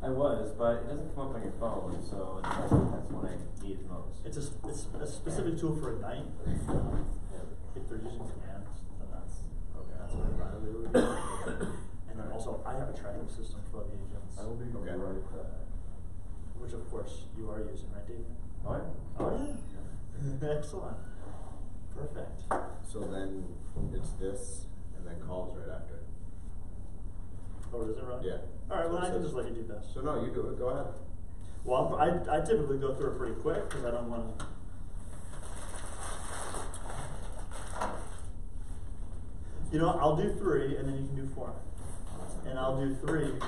I was, but it doesn't come up on your phone, so that's what I need most. It's a specific tool for Ignite. If they're using commands, then that's what Riley would do. And then also, I have a tracking system for the agents. I will be okay. right back. Which of course you are using, right, David? Oh yeah. Oh yeah. Excellent. Perfect. So then it's this, and then calls right after. Oh, does it run? Yeah. All right. Well, So I can just let you do this. So no, you do it. Go ahead. Well, I typically go through it pretty quick because I don't want to. You know, I'll do 3, and then you can do 4. And I'll do 3.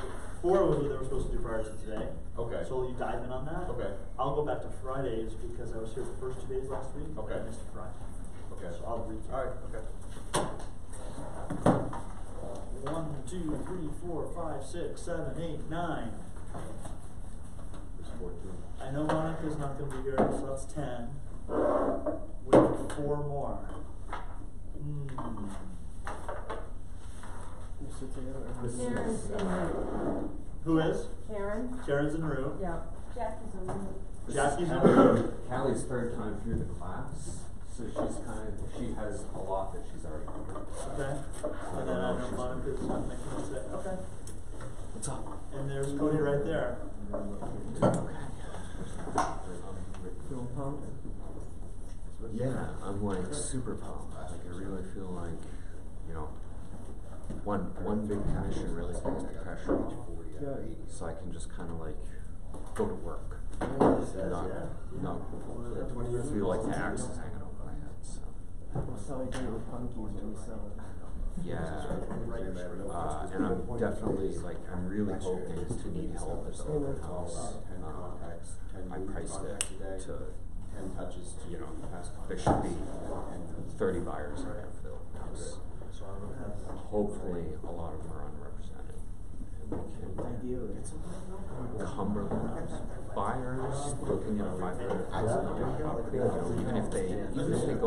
4 was what they were supposed to do prior to today. Okay. So will you dive in on that? Okay. I'll go back to Fridays because I was here the first 2 days last week. Okay. And I missed a Friday. Okay. So I'll recap. All right. Okay. 1, 2, 3, 4, 5, 6, 7, 8, 9. There's 14. I know Monica's not going to be here, so that's 10. We have 4 more. Karen's in route. Who is? Karen? Karen's en route. Yeah. Jackie's in route. Jackie's en route. Callie's third time through the class, so she has a lot that she's already covered. Okay. And then I know Monica's not making it today. Okay. What's up? And there's Cody right there. Yeah, I'm like super pumped. Like I really feel like, you know, one big passion really takes the pressure off, so I can just kind of like go to work, not feel like the axe is hanging over my head. So. Yeah, and I'm definitely like I'm really hoping to need help at the open house. I priced it to 10 touches. You know, there should be 30 buyers in there for the open house. Hopefully, a lot of them are unrepresented. Cumberland buyers looking at a $500,000 property. You know, even if they go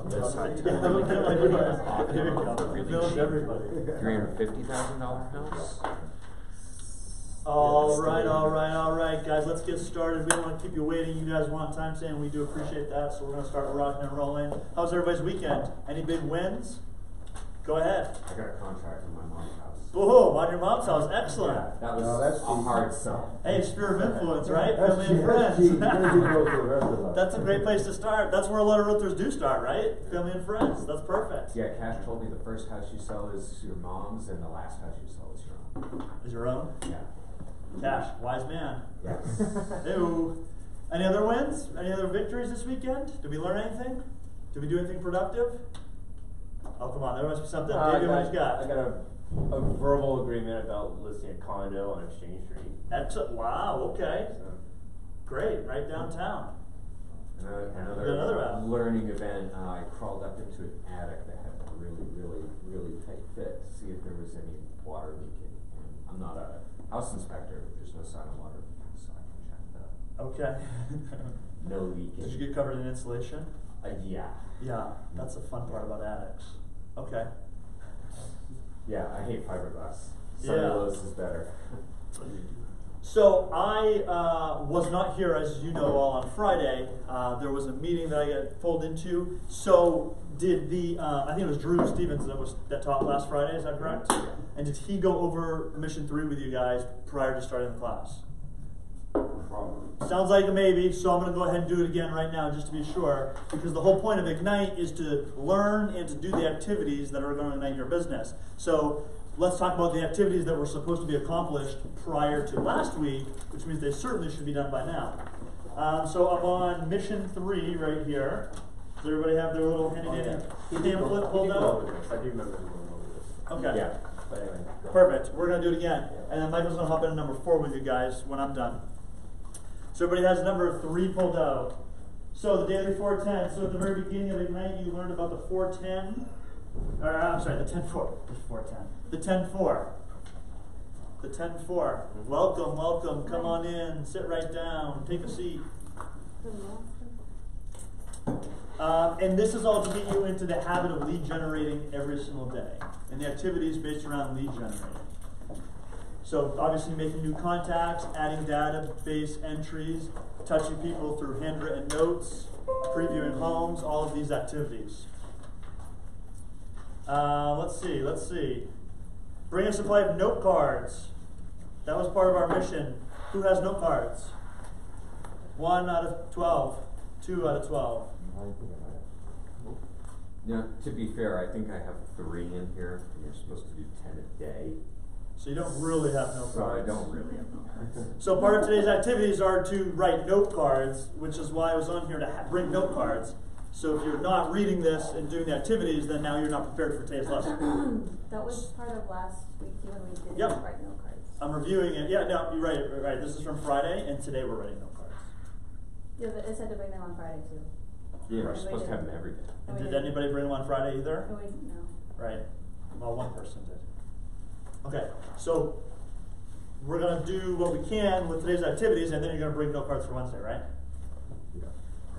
decide to $350,000 house. All right, guys. Let's get started. We don't want to keep you waiting. You guys want time saying we do appreciate that, so we're going to start rocking and rolling. How's everybody's weekend? Any big wins? Go ahead. I got a contract in my mom's house. Boom, on your mom's house. Excellent. Yeah, that was a hard sell. Hey, sphere of influence, right? Family and friends. That's a great place to start. That's where a lot of realtors do start, right? Family and friends. That's perfect. Yeah, Cash told me the first house you sell is your mom's, and the last house you sell is your own. Is your own? Yeah. Cash, wise man. Yes. Ew. Any other wins? Any other victories this weekend? Did we learn anything? Did we do anything productive? Oh, come on, there must be something. David, what you got? I got a verbal agreement about listing a condo on Exchange Street. Excellent. Wow, okay. So, Great, right downtown. Another learning event. I crawled up into an attic that had a really tight fit to see if there was any water leaking. And I'm not a house inspector, but there's no sign of water leaking, so I can check that. Okay. No leaking. Did you get covered in insulation? Yeah. Yeah, that's the fun part about attics. Okay. Yeah, I hate fiberglass. Yeah. Cellulose is better. So I was not here, as you know, all on Friday. There was a meeting that I got pulled into. So did I think it was Drew Stevens that taught last Friday, is that correct? Yeah. And did he go over Mission 3 with you guys prior to starting the class? Probably. Sounds like a maybe, so I'm going to go ahead and do it again right now just to be sure, because the whole point of Ignite is to learn and to do the activities that are going to ignite your business. So let's talk about the activities that were supposed to be accomplished prior to last week, which means they certainly should be done by now. So I'm on Mission 3 right here. Does everybody have their little handy-dandy pamphlet pulled out? I do remember going over this. Okay. Yeah. But anyway, go. Perfect. We're going to do it again. And then Michael's going to hop into number 4 with you guys when I'm done. So everybody has number 3 pulled out. So the daily 410. So at the very beginning of Ignite, you learned about the 410. Or I'm sorry, the 10-4. There's 410. The 10-4. The 10-4. Welcome. Come on in. Sit right down. Take a seat. And this is all to get you into the habit of lead generating every single day. And the activities based around lead generating. So obviously making new contacts, adding database entries, touching people through handwritten notes, previewing homes, all of these activities. Let's see. Bring a supply of note cards. That was part of our mission. Who has note cards? 1 out of 12. 2 out of 12. Yeah, to be fair, I think I have 3 in here, and you're supposed to do 10 a day. So you don't really have note So cards. I don't really have note cards. So part of today's activities are to write note cards, which is why I was on here to bring note cards. So if you're not reading this and doing the activities, then now you're not prepared for today's lesson. That was part of last week when we didn't Yep. write note cards. I'm reviewing it. Yeah, no, you're right. This is from Friday, and today we're writing note cards. Yeah, but it said to bring them on Friday too. Yeah, we're Right. supposed to have them every day. And we did didn't. anybody bring them on Friday either? Oh, wait, no. Right. Well, one person did. Okay, so we're gonna do what we can with today's activities, and then you're gonna bring note cards for Wednesday, right? Yeah.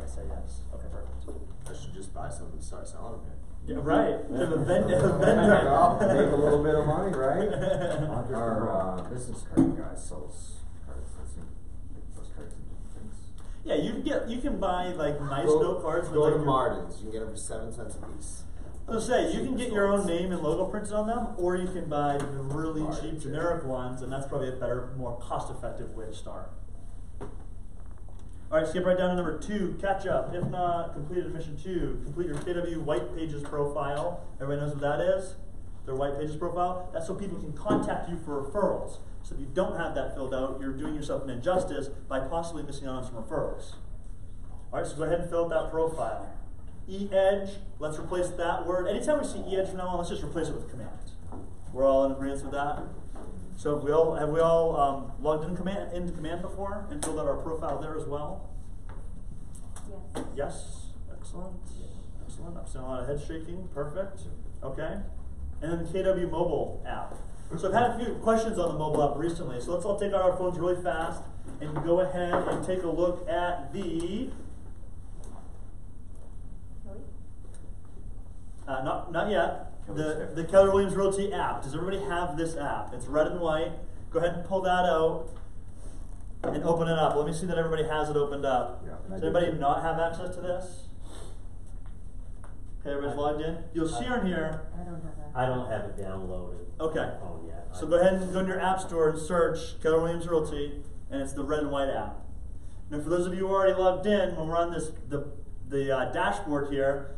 I say yes. Okay, perfect. I should just buy some and start selling them. Yeah, right. Have a vendor. Make a little bit of money, right? Our business card guy sells cards. Let's see. Those cards and things. Yeah, you can buy like nice Go- note cards. Go with, to like, Martin's. You can get them for 7 cents a piece. I was gonna say, you can get your own name and logo printed on them, or you can buy the really Martin's, cheap yeah. generic ones, and that's probably a better, more cost-effective way to start. Alright, skip right down to number 2, catch up. If not, completed mission 2. Complete your KW White Pages profile. Everybody knows what that is? Their White Pages profile? That's so people can contact you for referrals. So if you don't have that filled out, you're doing yourself an injustice by possibly missing out on some referrals. Alright, so go ahead and fill out that profile. E-edge, let's replace that word. Anytime we see e-edge from now on, let's just replace it with command. We're all in agreement with that? So have we all logged into command before and filled out our profile there as well? Yes. Yes? Excellent. Excellent. I'm seeing a lot of head shaking. Perfect. Okay. And then the KW mobile app. So I've had a few questions on the mobile app recently, so let's all take out our phones really fast and go ahead and take a look at the Really? not yet. The Keller Williams Realty app. Does everybody have this app? It's red and white. Go ahead and pull that out and open it up. Let me see that everybody has it opened up. Yeah. Does anybody not have access to this? Okay, everybody's logged in. You'll see on here. I don't have that. I don't have it downloaded. Okay. On my phone yet. So go ahead and go in your app store and search Keller Williams Realty, and it's the red and white app. Now, for those of you who are already logged in, when we're on the dashboard here,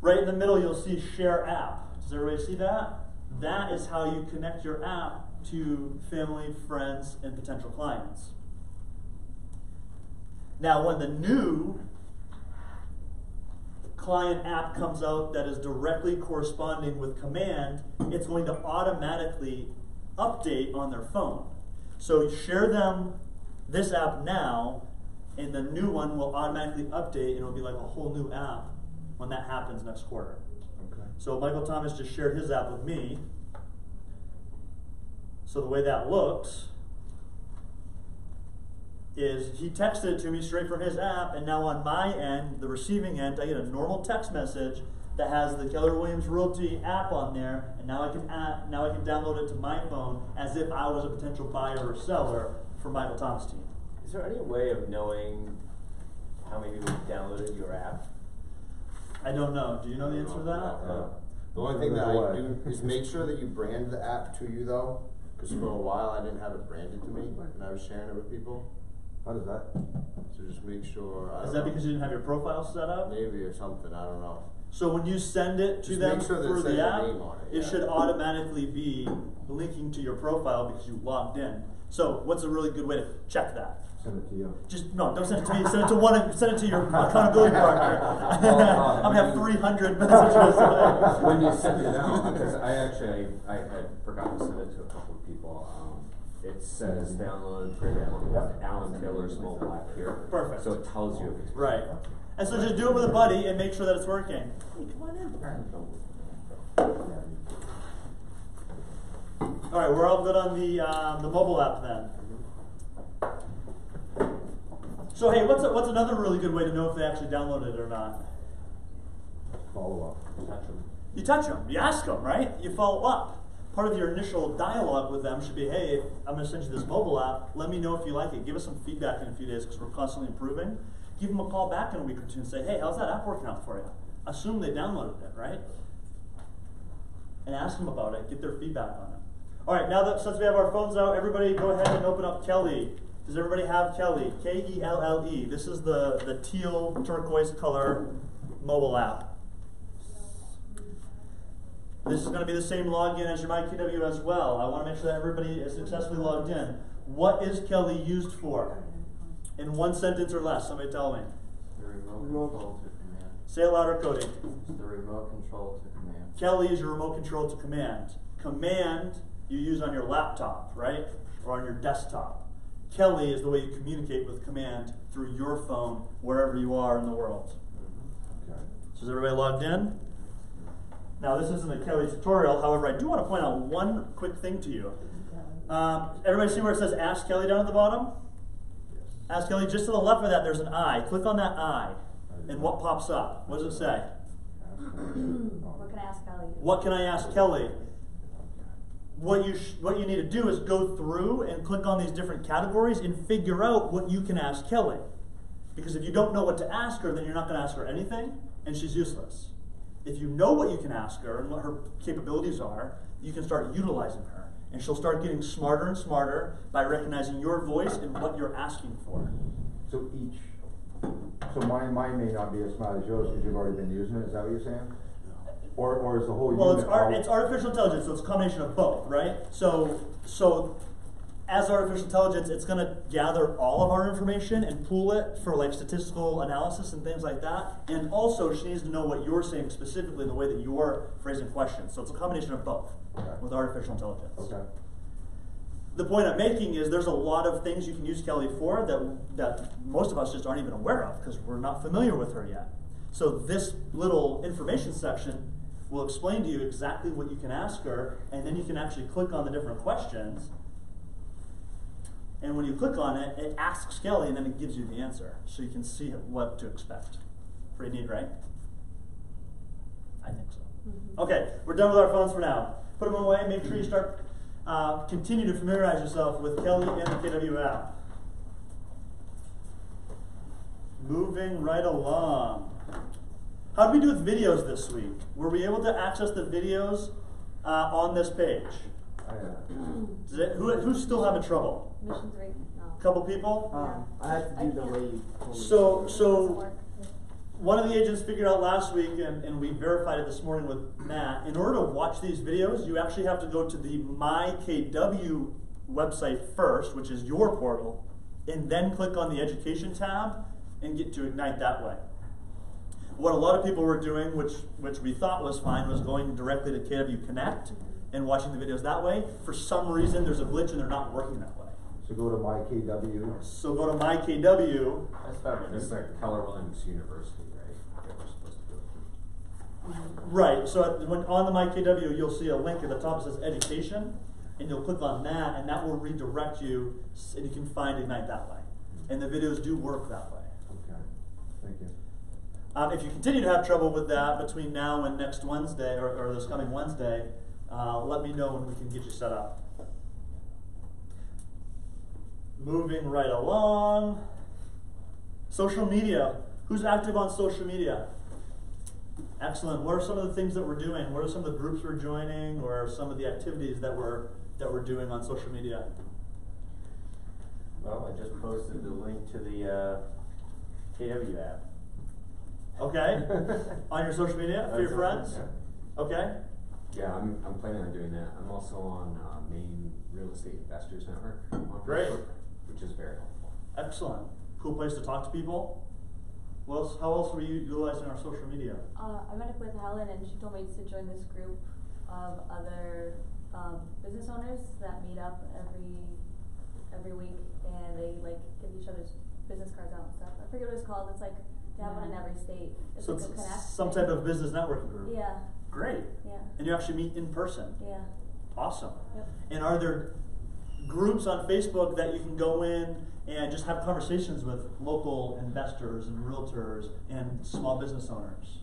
right in the middle you'll see Share App. Does everybody see that? That is how you connect your app to family, friends, and potential clients. Now, when the new client app comes out that is directly corresponding with command, it's going to automatically update on their phone. So share them this app now, and the new one will automatically update, and it'll be like a whole new app when that happens next quarter. Okay. So Michael Thomas just shared his app with me. So the way that looks is he texted it to me straight from his app, and now on my end, the receiving end, I get a normal text message that has the Keller Williams Realty app on there, and now I can download it to my phone as if I was a potential buyer or seller for Michael Thomas' team. Is there any way of knowing how many people downloaded your app? I don't know. Do you know the answer to that? Yeah. The only thing that I do is make sure that you brand the app to you though, because for a while I didn't have it branded to me and I was sharing it with people. How does that? So just make sure. I Is don't that know, because you didn't have your profile set up? maybe or something? I don't know. So when you send it to Just them make sure that it through says the your app, name on it, it yeah. should automatically be linking to your profile because you logged in. So what's a really good way to check that? Send it to you. Just no, don't send it to me. Send it to send it to your accountability partner. I'm gonna have 300 messages. When you send it out, because I had forgotten to send it to a couple of people. It says download Alan Taylor's mobile app here. Perfect. So it tells you if it's Right. And so just do it with a buddy and make sure that it's working. Hey, come on in. All right, we're all good on the mobile app then. So hey, what's another really good way to know if they actually downloaded it or not? Follow up. You touch them, you ask them, right? You follow up. part of your initial dialogue with them should be, hey, I'm going to send you this mobile app. Let me know if you like it. Give us some feedback in a few days because we're constantly improving. Give them a call back in a week or two and say, hey, how's that app working out for you? Assume they downloaded it, right? And ask them about it. Get their feedback on it. All right, now that since we have our phones out, everybody go ahead and open up Kelly. Does everybody have Kelly? K-E-L-L-E. This is the teal turquoise color mobile app. This is going to be the same login as your MyKW as well. I want to make sure that everybody is successfully logged in. What is Kelly used for? In one sentence or less, somebody tell me. The remote control to command. Say it louder, Cody. It's the remote control to command. Kelly is your remote control to command. Command you use on your laptop, right? Or on your desktop. Kelly is the way you communicate with command through your phone wherever you are in the world. Okay. So is everybody logged in? Now this isn't a Kelly tutorial, however I do want to point out one quick thing to you. Everybody see where it says Ask Kelly down at the bottom? Ask Kelly, just to the left of that there's an eye. Click on that eye and what pops up? What does it say? What can I ask Kelly? What can I ask Kelly? What you need to do is go through and click on these different categories and figure out what you can ask Kelly. Because if you don't know what to ask her, then you're not going to ask her anything, and she's useless. If you know what you can ask her and what her capabilities are, you can start utilizing her. And she'll start getting smarter and smarter by recognizing your voice and what you're asking for. So mine may not be as smart as yours because you've already been using it, is that what you're saying? Or is the whole Well, unit it's artificial intelligence, so it's a combination of both, right? So as artificial intelligence, it's going to gather all of our information and pool it for like statistical analysis and things like that. And also, she needs to know what you're saying specifically, the way that you're phrasing questions. So it's a combination of both with artificial intelligence. Okay. The point I'm making is there's a lot of things you can use Kelly for that most of us just aren't even aware of because we're not familiar with her yet. So this little information section will explain to you exactly what you can ask her, and then you can actually click on the different questions. And when you click on it, it asks Kelly, and then it gives you the answer, so you can see what to expect. Pretty neat, right? I think so. Mm-hmm. Okay, we're done with our phones for now. Put them away. Make sure you start continue to familiarize yourself with Kelly and the KW app. Moving right along. How did we do with videos this week? Were we able to access the videos on this page? Who's still having trouble? Mission 3? No. Couple people? I have to do the way you told me. So one of the agents figured out last week, and we verified it this morning with Matt, in order to watch these videos, you actually have to go to the MyKW website first, which is your portal, and then click on the Education tab and get to Ignite that way. What a lot of people were doing, which we thought was fine, was going directly to KW Connect and watching the videos that way. For some reason, there's a glitch and they're not working that way. So go to MyKW. So go to MyKW. That's fine. It's like Keller Williams University, right? That we're supposed to go through. Right, so on the MyKW, you'll see a link at the top that says Education, and you'll click on that, and that will redirect you, and you can find Ignite that way. And the videos do work that way. Okay. Thank you. If you continue to have trouble with that between now and next Wednesday, or this coming Wednesday, let me know when we can get you set up. Moving right along. Social media. Who's active on social media? Excellent. What are some of the things that we're doing? What are some of the groups we're joining, or some of the activities that we're doing on social media? Well, I just posted the link to the KW app. Okay. On your social media for your friends? Yeah. Okay. Yeah, I'm planning on doing that. I'm also on Maine Real Estate Investors Network on Great. Facebook, which is very helpful. Excellent. Cool place to talk to people. How else were you utilizing our social media? I met up with Helen and she told me to join this group of other business owners that meet up every week, and they like give each other's business cards out and stuff. I forget what it's called. It's like they have one in every state. It's So like it's a connect some thing. type of business networking group. Yeah. Great. Yeah. And you actually meet in person. Yeah. Awesome. Yep. And are there groups on Facebook that you can go in and just have conversations with local investors and realtors and small business owners?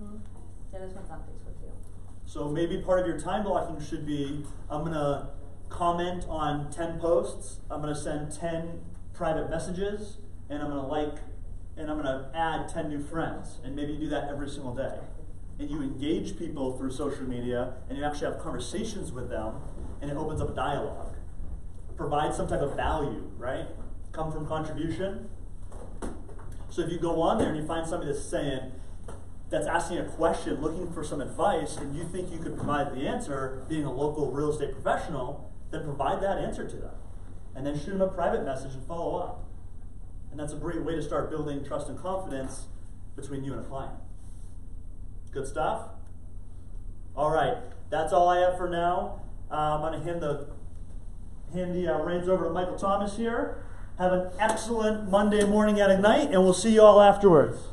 Mm-hmm. Yeah, this one's on Facebook too. So maybe part of your time blocking should be, I'm gonna comment on 10 posts, I'm gonna send 10 private messages, and I'm gonna add 10 new friends. And maybe you do that every single day. And you engage people through social media, and you actually have conversations with them, and it opens up a dialogue. Provide some type of value, right? Come from contribution. So if you go on there and you find somebody that's asking a question, looking for some advice, and you think you could provide the answer, being a local real estate professional, then provide that answer to them. And then shoot them a private message and follow up. And that's a great way to start building trust and confidence between you and a client. Good stuff? All right, that's all I have for now. I'm going to hand the reins over to Michael Thomas here. Have an excellent Monday morning at Ignite, and we'll see you all afterwards.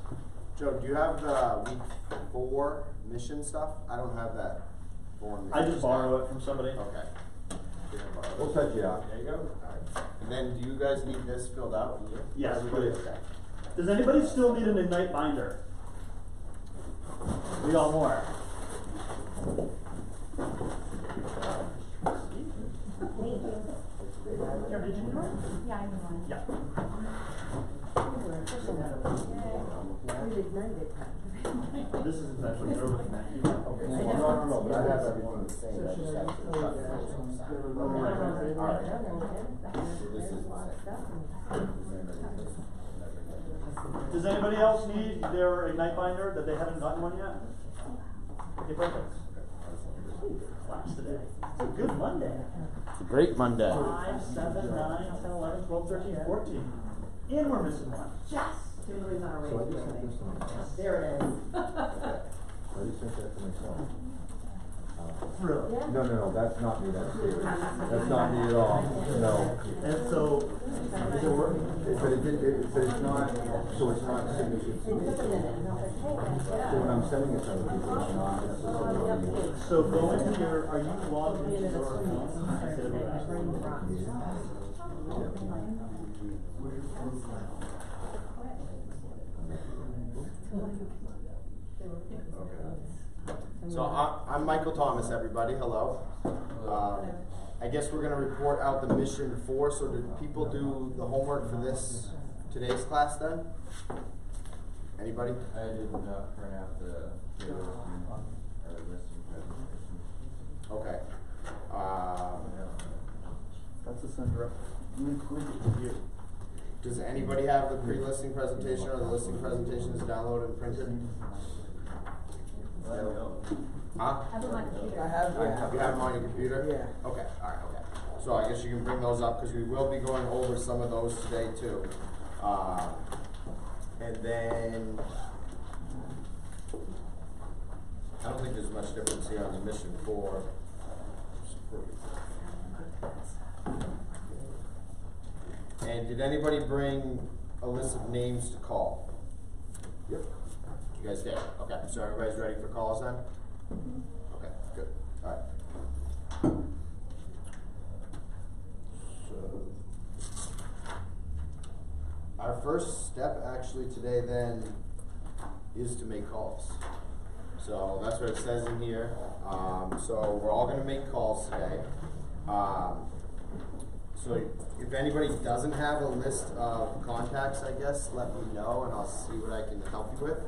Joe, do you have the week 4 mission stuff? I don't have that form. I just borrow it from somebody. Okay. We'll touch you out. There you go. All right. And then do you guys need this filled out? Yes, Everybody? please. Okay. Does anybody still need an Ignite binder? We got more. Here, did you need one? Yeah, I know one. Yeah. This is exactly what you're looking at. No, but I have everyone the same. I just have to cut the This is Does anybody else need their Ignite binder that they haven't gotten one yet? Okay, perfect. Class today. It's a good Monday. It's a great Monday. 5, 7, 9, 10, 11, 12, 13, 14. And we're missing one. Yes! Kimberly's on her way. So I just sent this one. There it is. I just sent that to myself. Really? No, that's not me, that's not me at all, no. And so, is it working? But it's not, so it's not signature. So when I'm sending it to other people, it's not necessarily. So go into your, are you logged into your account? Instead of your actual- So I'm Michael Thomas, everybody. Hello. I guess we're going to report out the mission 4. So did people do the homework for today's class then? Anybody? I did not print out the listing presentation. Okay. That's the center. You. Does anybody have the pre-listing presentation or the listing presentation is downloaded and printed? Huh? I have it on my computer. You have them on your computer? Yeah. Okay, alright, okay. So I guess you can bring those up because we will be going over some of those today too. And then, I don't think there's much difference here on the mission 4. And did anybody bring a list of names to call? Yep. You guys did? Okay, so everybody's ready for calls then? Okay, good. All right. So, our first step actually today then is to make calls. So that's what it says in here. So we're all going to make calls today. So if anybody doesn't have a list of contacts, I guess, let me know and I'll see what I can help you with.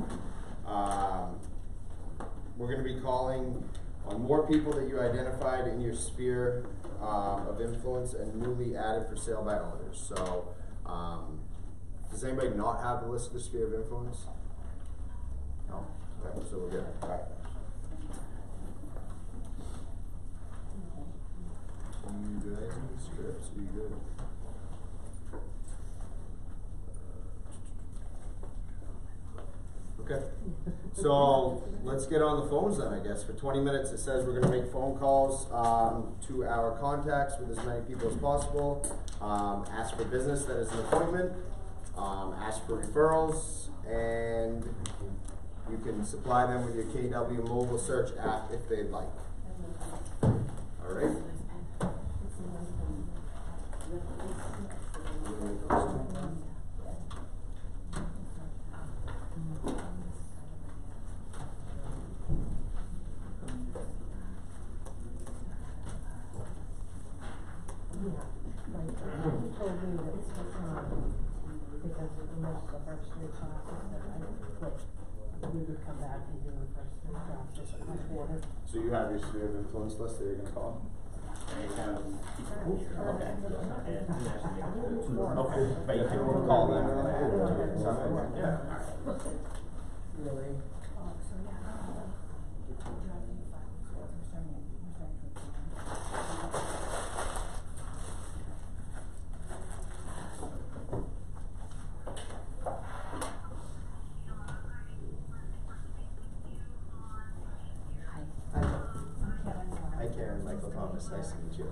We're going to be calling on more people that you identified in your sphere of influence and newly added for sale by owners. So does anybody not have the list of the sphere of influence? No? Okay, so we're good. All right. You guys in the scripts? Are you good? Okay. So let's get on the phones then, I guess. For 20 minutes, it says we're going to make phone calls to our contacts with as many people as possible. Ask for business that is an appointment. Ask for referrals, and you can supply them with your KW mobile search app if they'd like. All right. He told me that, because we missed the first 3 classes, that we would come back and do the first 3 classes a quarter. So you have your sphere of influence list that you're gonna call? Okay. Okay. Okay, but you can Call them and then add it to it. Sounds good. Yeah. Really? Hi Karen, Michael Thomas, nice to meet you.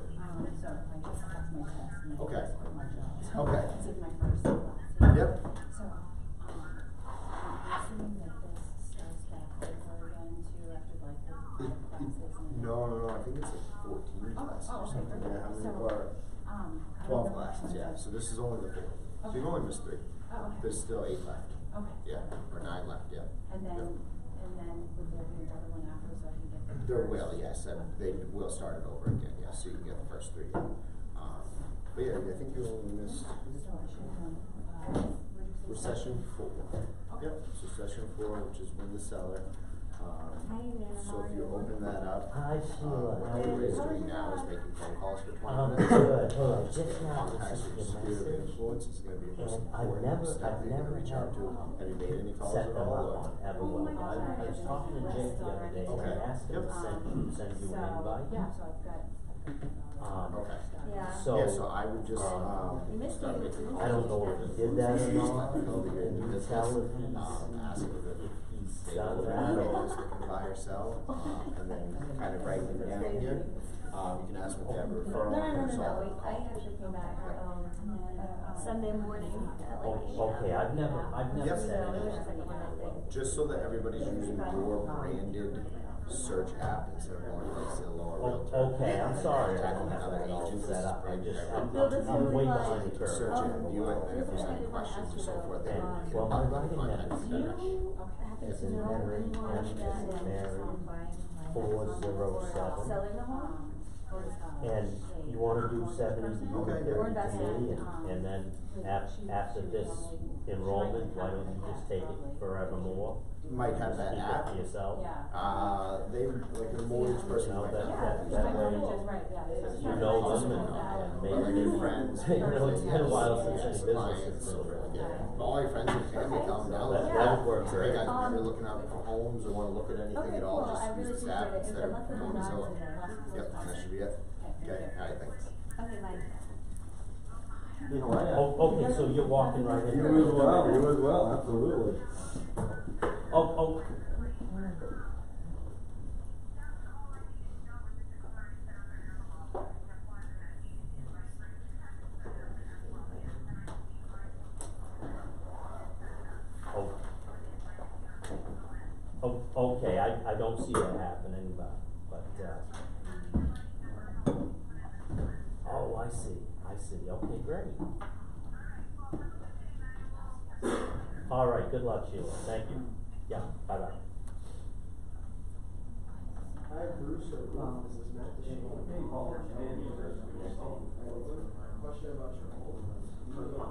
So I just passed my test and I Okay. just quit my job. So Okay. This is my first class. Yep. So, I'm assuming that this starts back over again too after like the 5 classes and. No, I think it's like 14 classes or okay, something. Yeah, how many so, are? how 12 did the classes, yeah. So this is only the 4th. So Okay. you've only missed 3. Oh, okay. There's still 8 left. Okay. Yeah, or 9 left, yeah. And then would there be another one after so I can get the There first? will, yes, and they will start it over again, yeah, so you can get the first 3. But yeah, I think you only missed So I should have, for session 4. Yep, so session 4, which is win the cellar. Hi there, So how if are you you? open that up, Hi, Sheila. How what are everybody's you? doing now is making phone calls for 20 I'm minutes. good. Hey, I just now Contacts received with your sphere of message. influence is gonna be a most And I've important never step that you're gonna reach out to. Have you made any calls Set at them all? up or- on Everwell. my God, I was talking to Jake the other day, and I Okay. asked him Yep. to send you an invite. Yeah, so I've got Okay. Yeah. So, Yeah, so I would just, You missed start it. making calls. I don't know if he did that or not. Let me know that you're in Can you business. tell if he's, Ask him if he's they done know that what or? they can buy or sell, and then kind of write them down here. You can ask them if they have a No, referral. no, I actually came back, Sunday morning at like 8 Okay, I've never Yep. said So it was just anything. like one thing. Just so that everybody's using your branded search app instead of going to like Zillow or Realtor. Okay, I'm sorry, I don't Contacting have other that all agents, set this is up, I brand just, new. No, this I'm is way like- behind the Just curve. search it and view it, and then if there's any questions or so forth, then And, you can well, my contact writing them. method is Happen to know Mary, anyone M as in that Mary, is 407. selling a home? And you wanna do 70, you Okay, and yeah. 30 to me, and then after this enrollment, why don't you just take it forevermore? Might have that Keep it app. to yourself. They, like a mortgage person No, might that- have that- that. way you know them and maybe your friends. you know, it's been a while since Yes, any clients, business has so been really, around. yeah. All your friends and family come down. That would work Hey great. guys, if you're looking out for homes or wanna look at anything Okay, at cool, all, I just really use this appreciate app it. instead of Unless there's going to not Zillow. in there, unless it's Yep, not. that should be it. Okay, alright, thanks. Okay, bye. Okay, so you're walking right in. You as well, absolutely. Oh. Okay, I don't see that happening, but, oh, I see, okay, great. All right, good luck, Sheila, thank you, yeah, bye-bye. Hi, Bruce, this is Matt. Hey, Paul. Question about your home. You live on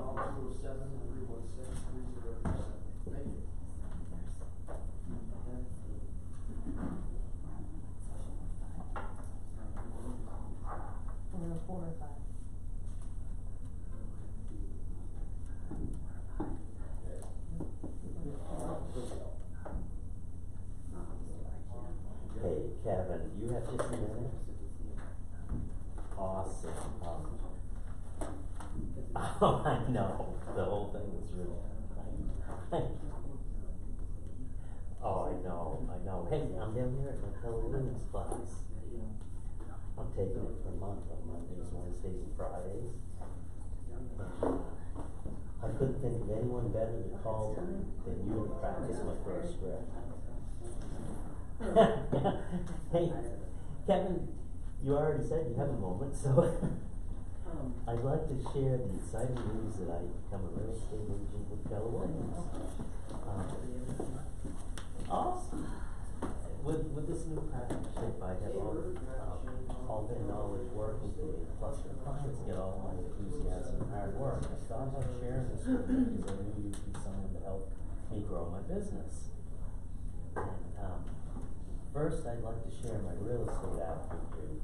207-316-3037. Thank you. We're 4 or 5. Hey, Kevin, do you have 50 minutes? Awesome. Oh, I know, the whole thing was really, thank you. Oh, I know. Hey, I'm down here at my Keller Williams class. I'm taking it for a month on Mondays, Wednesdays, and Fridays. I couldn't think of anyone better to call than you to practice my first script. Hey, Kevin, you already said you have a moment, so I'd like to share the exciting news that I've become a real estate agent with Keller Williams. Awesome. with this new partnership, I have all their knowledge working for me, plus the clients get all my enthusiasm and hard work. I thought about sharing this with you because I knew you'd be someone to help me grow my business. And, first, I'd like to share my real estate app with you.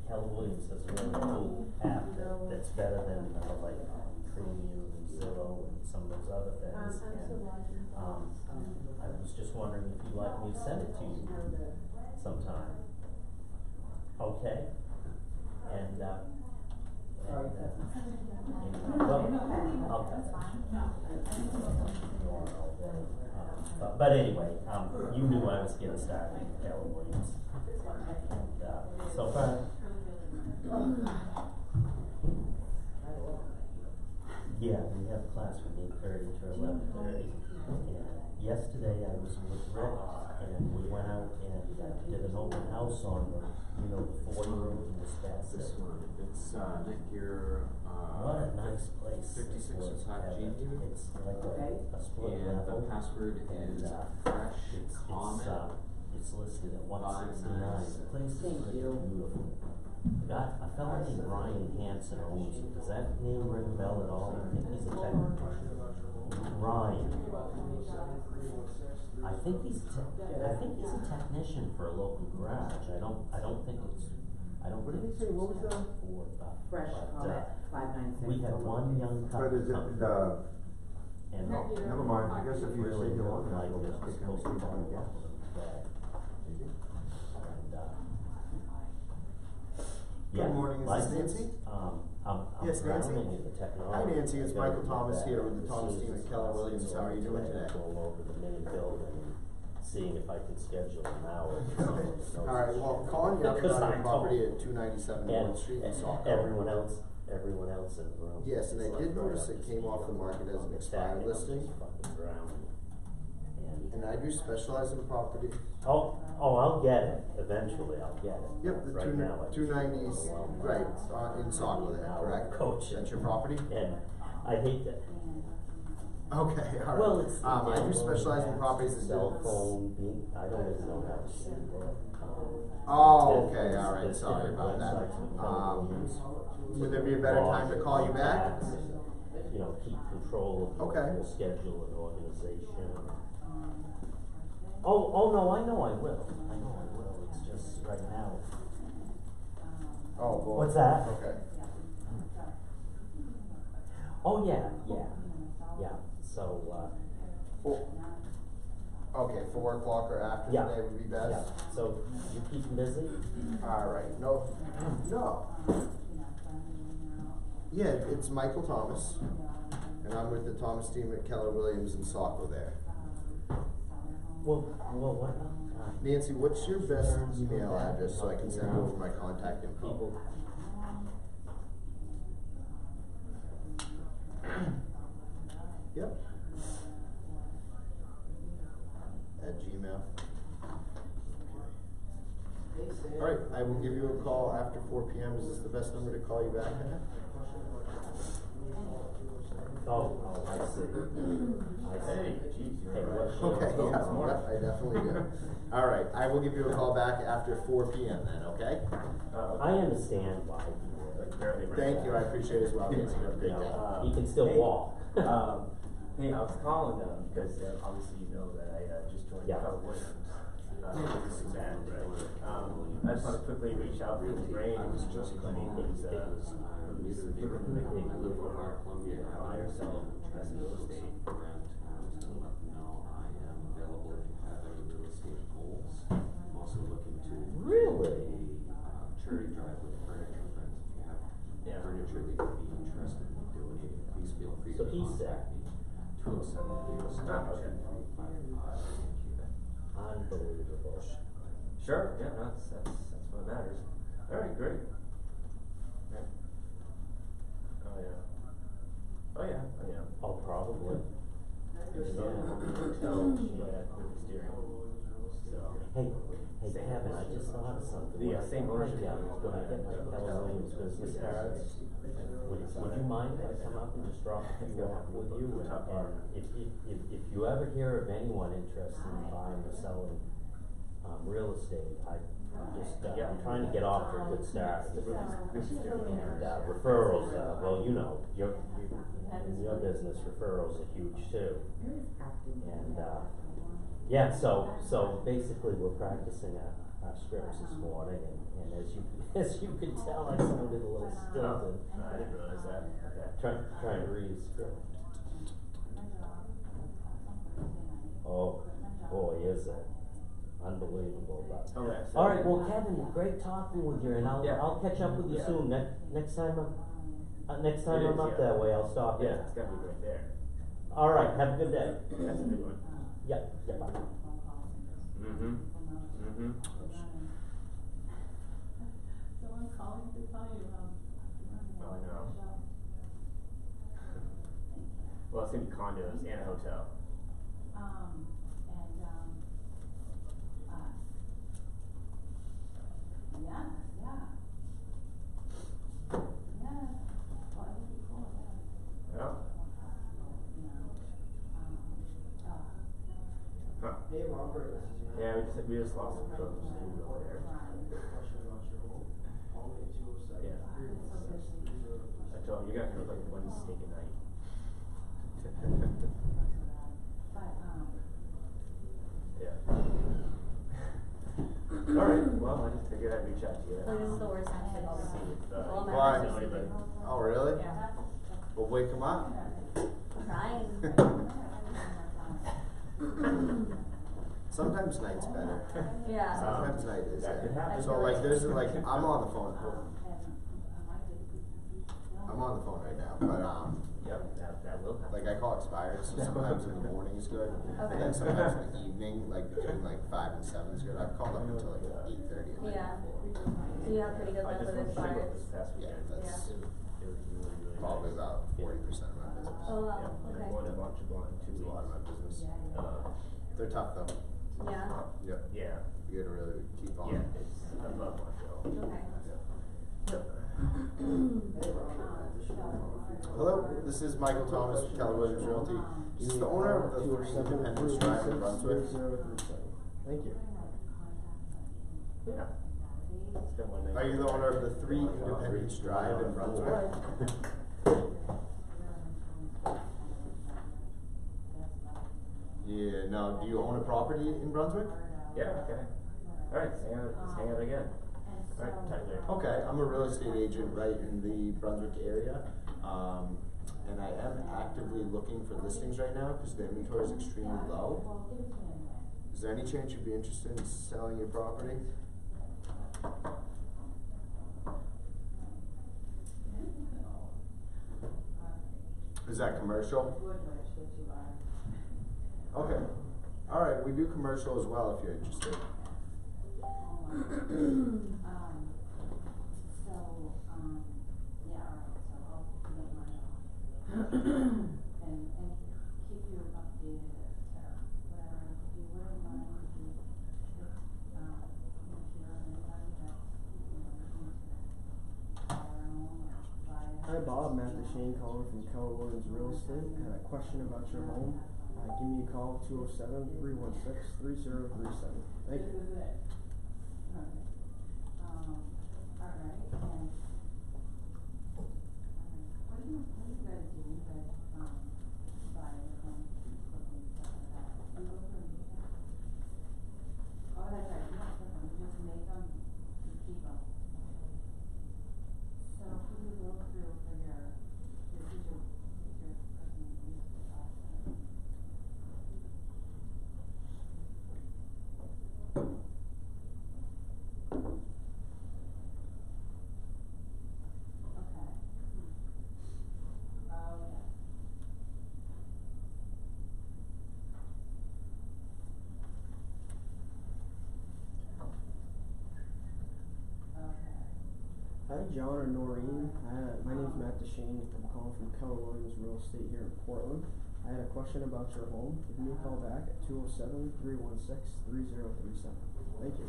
Keller Williams has a really cool app that's better than like Premium and Zillow and some of those other things. And, I was just wondering if you'd like me to send it to you sometime. Okay? And, but anyway, you knew I was getting started with Keller Williams. And, so far, yeah, we have class from 8:30 to 11:30. And yesterday I was with Rick and we went out and did an open house on the, the foyer in Wisconsin. This one, it's, Nick, you're, What a nice place. 56 was is hot having. Gene. It's like a split And level. the password And, is fresh comment. it's listed at 169. The place is pretty beautiful. A fellow named Ryan Hansen owns it. Does that name ring a bell at all? I think he's a Ryan. I think he's a technician for a local garage. I don't think it's. What did they say, what was the? Fresh comment, 596. We had one young couple. But is it the, And never mind, I guess if you really say you want like that, we'll this just kick supposed them to people be out. And, Good morning, is this license, Nancy? I'm Yes, Nancy. drowning in the technology. Hi, Nancy, it's I gotta Michael get Thomas back here with the as Thomas soon team as at Keller Williams. How are you doing today? Going over the main building and seeing if I can schedule an hour. Alright, well, calling you Because about I your property told- at 297 And North Street in Saco. everyone else in the room. Yes, and I It's did like notice right it up came the off the street. market as an I'm expired stacking up listing. this fucking ground. And I do specialize in property. Oh, I'll get it, eventually I'll get it. Yep, the Right now, I just 290s, overwhelmed by right, this. in Saco there, Now correct? we're coaching. That's your property? And I hate that. Okay, alright. Well, it's. I do specialize in properties that Cell phone, I don't even know how to see it. Oh, okay, There's- alright, there's sorry different about that. websites with Keller Williams. Would there be a better time to call you back? Contacts and, keep control of Okay. the whole schedule and organization. Oh, no, I know I will. It's just right now. Oh, boy. What's that? Okay. Oh, yeah. So, Okay, 4 o'clock or after Yeah. today would be best? yeah, so you keeping busy? Alright, no. Yeah, it's Michael Thomas, and I'm with the Thomas team at Keller Williams in Saco there. Well, what about, Nancy, what's your best email address so I can send over my contact info? people? Yep. At Gmail. Alright, I will give you a call after 4 p.m. Is this the best number to call you back at? Oh, I see. Hey, what's your- Okay, yeah, I definitely do. Alright, I will give you a call back after 4 p.m. then, okay? I understand why he would. Thank you, I appreciate it as well, Nancy. Have a great day. He can still Hey. walk. Hey, I was calling because obviously you know that I just joined Yeah. Keller Williams. This is bad, right? I just want to quickly reach out to Ray. It was just buy or sell real estate. Really? Cherry Drive with furniture friends. If you have Yeah. furniture that you'd be interested in donating, please feel free So to he's contact me. 207 okay. Unbelievable. Sure, yeah, that's what matters. Alright, great. Yeah. Oh, yeah. Oh, probably. So, yeah, with the steering. Hey, Kevin, I just thought of something. The, same ownership. When I get my Keller Williams business cards, would you mind if I come up and just drop a few off with you? And if you ever hear of anyone interested in buying or selling real estate, I'm trying to get off to a good start. And referrals, well, you know, in your business, referrals are huge too. And, yeah, so basically we're practicing our scripts this morning, and as you can tell, I sounded a little stilted. I didn't realize that. Okay. Trying to read a script. Oh, boy, is it unbelievable, but. Okay, so- All right, well, Kevin, great talking with you, and Yeah. I'll catch up with you Yeah. soon. Next time I'm It is, up yeah. that way, I'll stop in. Yeah, it's gotta be right there. All right, have a good day. That's a good one. Yeah, bye. Mm-hmm. Mm-hmm. Someone calling to tell you about. Oh, I know. Well, it's gonna be condos and a hotel. Yeah, well, it'd be cool, yeah. Oh. Huh. Hey Robert, this is Matt. Yeah, we just lost some folks too over there. Question about your home. Call me at 207. Yeah. I told him, you're gonna have to like one steak a night. Yeah. Alright, well, I just figured I'd reach out to you. Like, this is the worst time to call. See if, Well, I'm you Why? know anybody. Oh, really? Yeah. Well, wake them up. Trying. Sometimes night's better. Yeah. Sometimes night is that could better. happen. So like, there's like, I'm on the phone. I'm on the phone right now, but Yep, that will happen. like I call expired, so sometimes in the morning is good, and then sometimes in the evening, like between like 5 and 7 is good. I've called up until like 8:30 at night Yeah. before. So you have pretty good I luck just with went to expires. this past Yeah, weekend. that's It was really, really probably nice. about 40% of my business. Oh, wow, Yeah, and okay. I won a bunch of one, 2 It's a lot of my business. They're tough though. Yeah, Yep. Yeah, You gotta really keep on. yeah, it's, I love Montreal. okay. Hello, this is Michael Thomas with Keller Williams Realty. This is the owner of the 3 Independence Drive in Brunswick. Thank you. Yeah. Spent one night. Are you the owner of the 3 Independence Drive in Brunswick? Yeah, no, do you own a property in Brunswick? Yeah, okay. Alright, let's hang out again. Alright, talk later. Okay, I'm a real estate agent right in the Brunswick area. And I am actively looking for listings right now because the inventory is extremely low. Is there any chance you'd be interested in selling your property? Is that commercial? Okay. Alright, we do commercial as well if you're interested. And keep you updated as to whatever, if you wouldn't mind, if you, if you have anybody that's, looking to buy their home or buy a. Hi Bob, Matt DeShane calling from Keller Williams Real Estate. Had a question about your home. Give me a call, 207-316-3037. Thank you. Alright, and, what do you guys do? You guys, buy your home, equipment, stuff like that? Do you go through and do that? Oh, that's right, you don't flip them, you just make them, you keep them. So who do you go through for your who's your person who uses the software? Okay. Oh, yeah. Okay. Hi John or Noreen. My name's Matt DeShane. I'm calling from Keller Williams Real Estate here in Portland. I had a question about your home. Give me a call back at 207-316-3037. Thank you.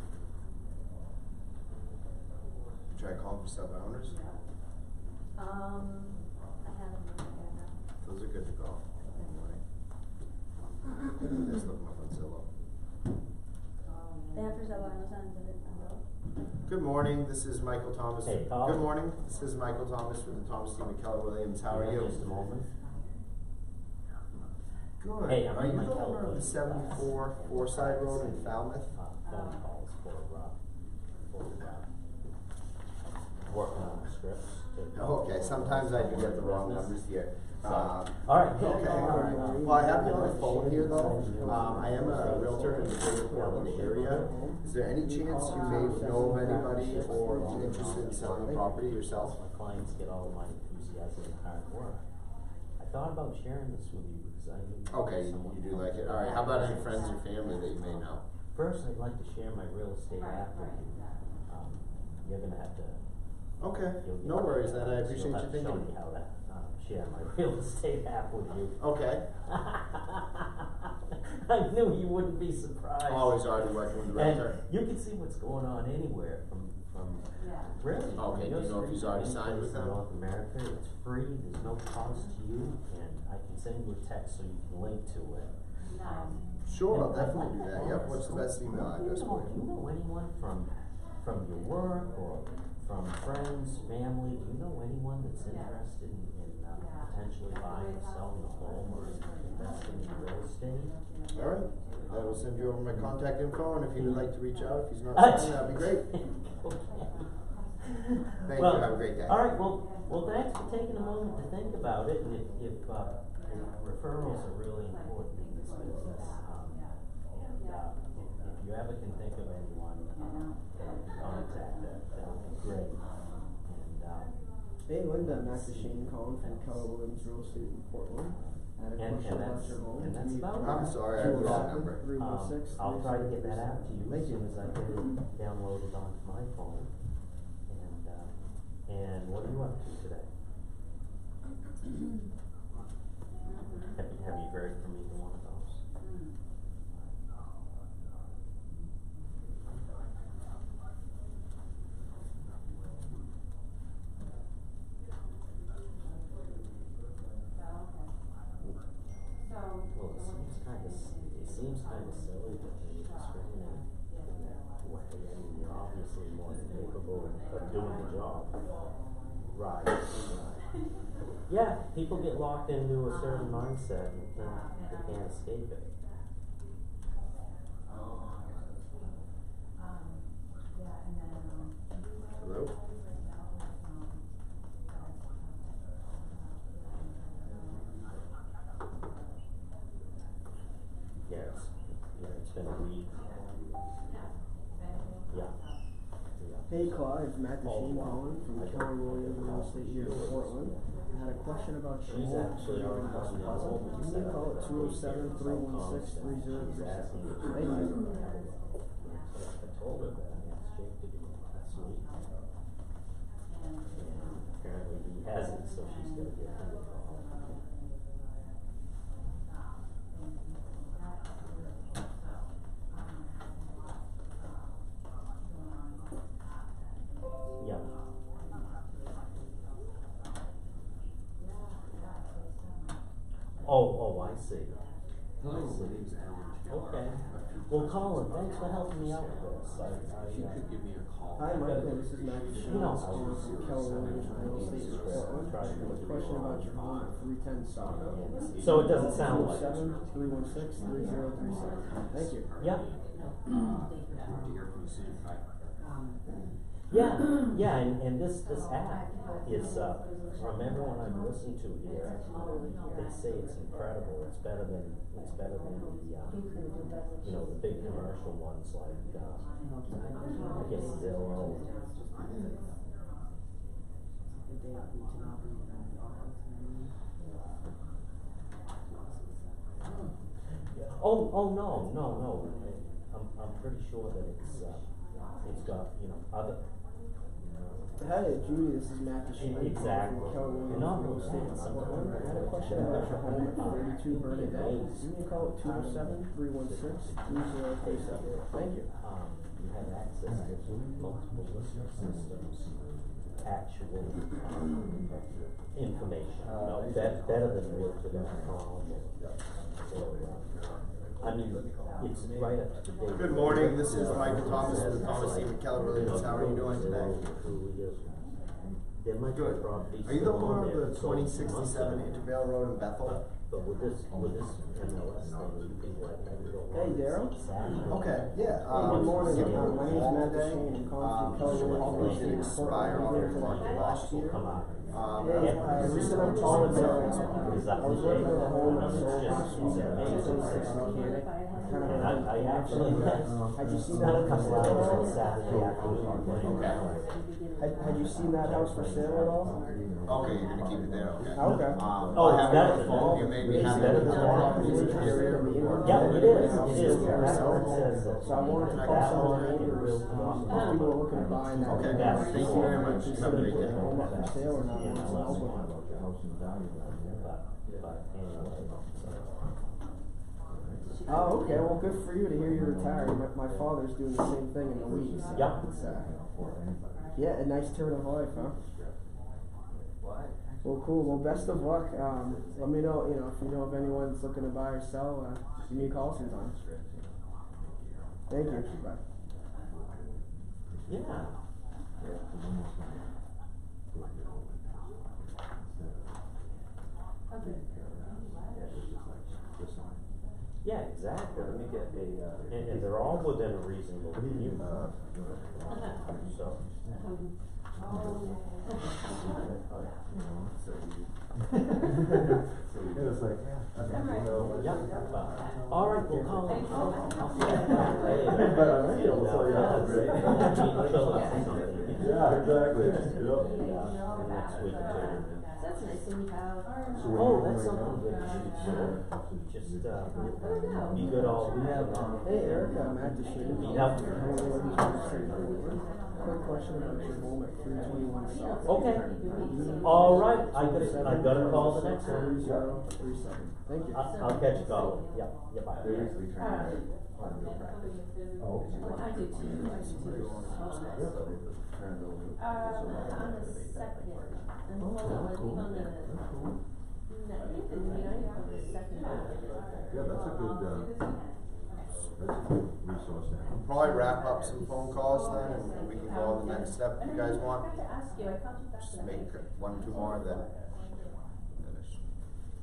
Try calling for sub-owners? I haven't looked at that. Those are good to go. Just look them up on Zillow. They have for sale morning, this is Michael Thomas. Hey, Paul. Good morning, this is Michael Thomas with the Thomas T. McKellar Williams. How are you? Just a moment. Good. Hey, I'm Are you Mike the owner of the Kelly. 74 Forside Road in Falmouth? Phone calls for working on the scripts. Okay, sometimes I do get the wrong numbers here. All right. Okay, Alright. well, I have you on the phone here though. I am a realtor in the greater Portland area. Is there any chance you may know of anybody or be interested in selling a property yourself? My clients get all of my enthusiasm and hard work. I thought about sharing this with you because I knew. Okay, you do like it. Alright, how about any friends or family that you may know? First, I'd like to share my real estate app with you. You're gonna have to. Okay, you'll get no worries that. then, I appreciate You'll you have to show thinking. me how to share my real estate app with you. Okay, I knew you wouldn't be surprised. always already working with the And realtor. you can see what's going on anywhere from really. Okay, do you know if he's already signed with them? North America, it's free, there's no cost to you, and I can send you a text so you can link to it. Sure, I'll and I'd definitely do like to that. Yep, what's the best email address for Do you? you know anyone from your work or from friends, family, do you know anyone that's interested in potentially buying or selling a home or investing in real estate? Alright, I will send you over my contact info, and if you would like to reach out, if he's not signed, that'd be great. Thank you, have a great day. Alright, well, thanks for taking a moment to think about it, and if referrals are really important in this business, and if you ever can think of anyone, contact that would be great. And, Hey Linda, Matt DeShane calling from Keller Williams Real Estate in Portland. I had a And- question and about that's- your home. and that's about it. I'm sorry, I have the wrong number. 316. I'll try to get that out to you as soon as I get it downloaded onto my phone. And what are you up to today? Have you heard from either one of those? Well, it seems kind of silly that they discriminate in that way. I mean, you're obviously more than capable of doing the job. Right. Yeah, people get locked into a certain mindset and they can't escape it. Hello? It's been a week. Yeah. Hey Claude, it's Matt Oh, DeShane wow. calling from Keller Williams Real Estate here in Portland. I had a question about your She's home. actually already done the Give me a call at 207-316-3036. Thank you. I told her that I asked Jake to do it last week. And apparently he hasn't, so she's gonna give him a call. Yeah. Oh, I see. Hello, my name's Alan. Okay. Well, Colin, thanks for helping me out with this. If you could give me a call. Hi Michael, this is Matt DeShane. You know, calling from Keller Williams Real Estate in Portland. I have a question about your home at 310 South. So it doesn't sound like. 207-316-3036. Thank you. Yeah. Hope to hear from you soon. Bye. Yeah, and this app is, from everyone I've listened to here, they say it's incredible. It's better than the, the big commercial ones like, I guess Zillow. Oh, no. I'm pretty sure that it's got, other. Hey Judy, this is Matt DeShane. Exactly. From Keller Williams And not Real only Estate in that, Portland. I had a question about your home at 32 Bernadette. Give me a call at 207-316-3037. Thank you. You have access to multiple listener systems, actual information. Better than realtor.com. I mean, it's right up to date. Good morning, this is Michael Thomas with Thomas E. McKellar Williams. How are you doing today? There might be Good. properties Are you the still on owner there of the that's sold 2067 Intervale Road in Bethel? But with this MLS thing, you can like, Hey, Daryl. Okay, yeah. Good morning, give you a my name's call Matt today. Shane, I'm calling from Keller Probably Williams. did expire on the market last year. come out. Hey, the reason I'm calling is, I was working on a home that sold last year, kind of. And I actually Had you seen had that a couple house hours for on sale? Saturday afternoon. Had you seen that house for sale at all? Okay, you're gonna keep it there, okay. Okay. Oh, I it's have better a than phone, all. you may be It's having better a than phone all. properties in your area. Yeah, it is, that's what it says. So I wanted to call some of the neighbors, people are looking to buy in that. Okay, area. thank you very much. Have a great day. Home up for sale or not, want some help with it. Oh, okay, well, good for you to hear you're retired. My father's doing the same thing in the weeds. Yeah. Yeah, a nice turn of life, huh? Well, cool. Well, best of luck. Let me know, if you know of anyone that's looking to buy or sell, give me a call sometime. Thank you. Bye. Yeah. Yeah, exactly. Let me get a, and they're all within a reasonable commute. So. It's like, Yeah. All right, well, Colin, I'll see you later. But I'm able, so yeah, that's great. Yeah, exactly. Yep. Next week or two. That's nice to meet you. So what Oh, are you that's doing something right good. Just, be good all week. Hey, Erica, Matt Deshane. Yep. Quick question about your home at 321 South. Okay. All right, I gotta call the next one. 3037. Thank you. I'll catch you, Colin. Yep, bye. They're usually trying to find a practice. Oh, okay. I do too, I do too. On the second. And hold on, I think on the, I think the night on the second. Yeah, that's a good resource to have. Probably wrap up some phone calls then, and we can go on the next step if you guys want. I have to ask you, I called you back Just to that. make one, two more, then finish.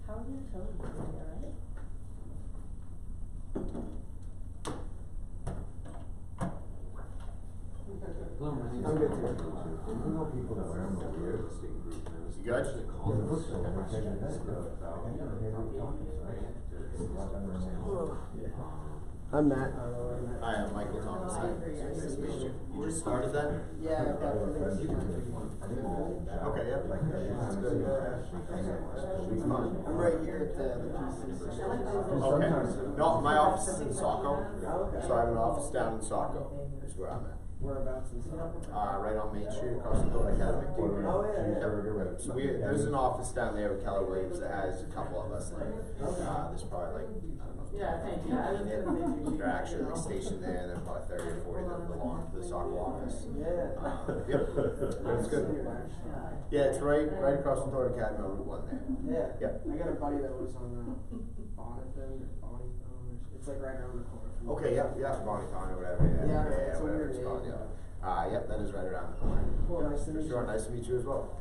How are you feeling? Alright? I'm good too. You know people that wear them over here? You good? It looks so much better than that. I never heard you talking, so I'm Matt. Hi, I'm Michael Thomas. Nice to meet you. You just started then? Yeah, I've got Okay, yeah. That's good. It's fun. I'm right here at the PC. Okay. No, my office is in Saco, so I have an office down in Saco, is where I'm at. Whereabouts in South? Right on Main Street across the Dakota Academy. Oh, yeah. Yep. So there's an office down there with Keller Williams that has a couple of us in it. There's probably like, I don't know. Yeah, thank you. They're actually stationed there, and there's probably 30 or 40 that belong to the Saco office. Yeah. Yep, that's good. Yeah, it's right across the Dakota Academy on Route 1 there. Yeah. Yep. I got a buddy that was on the Bonneton or Bonnie. It's like right around the corner. Okay, yeah, Bonnie Town or whatever, Yeah, yeah, it's a whatever weird it's called, name, yeah. Yep, that is right around the corner. Cool, Yeah, nice to for meet sure, you. nice to meet you as well.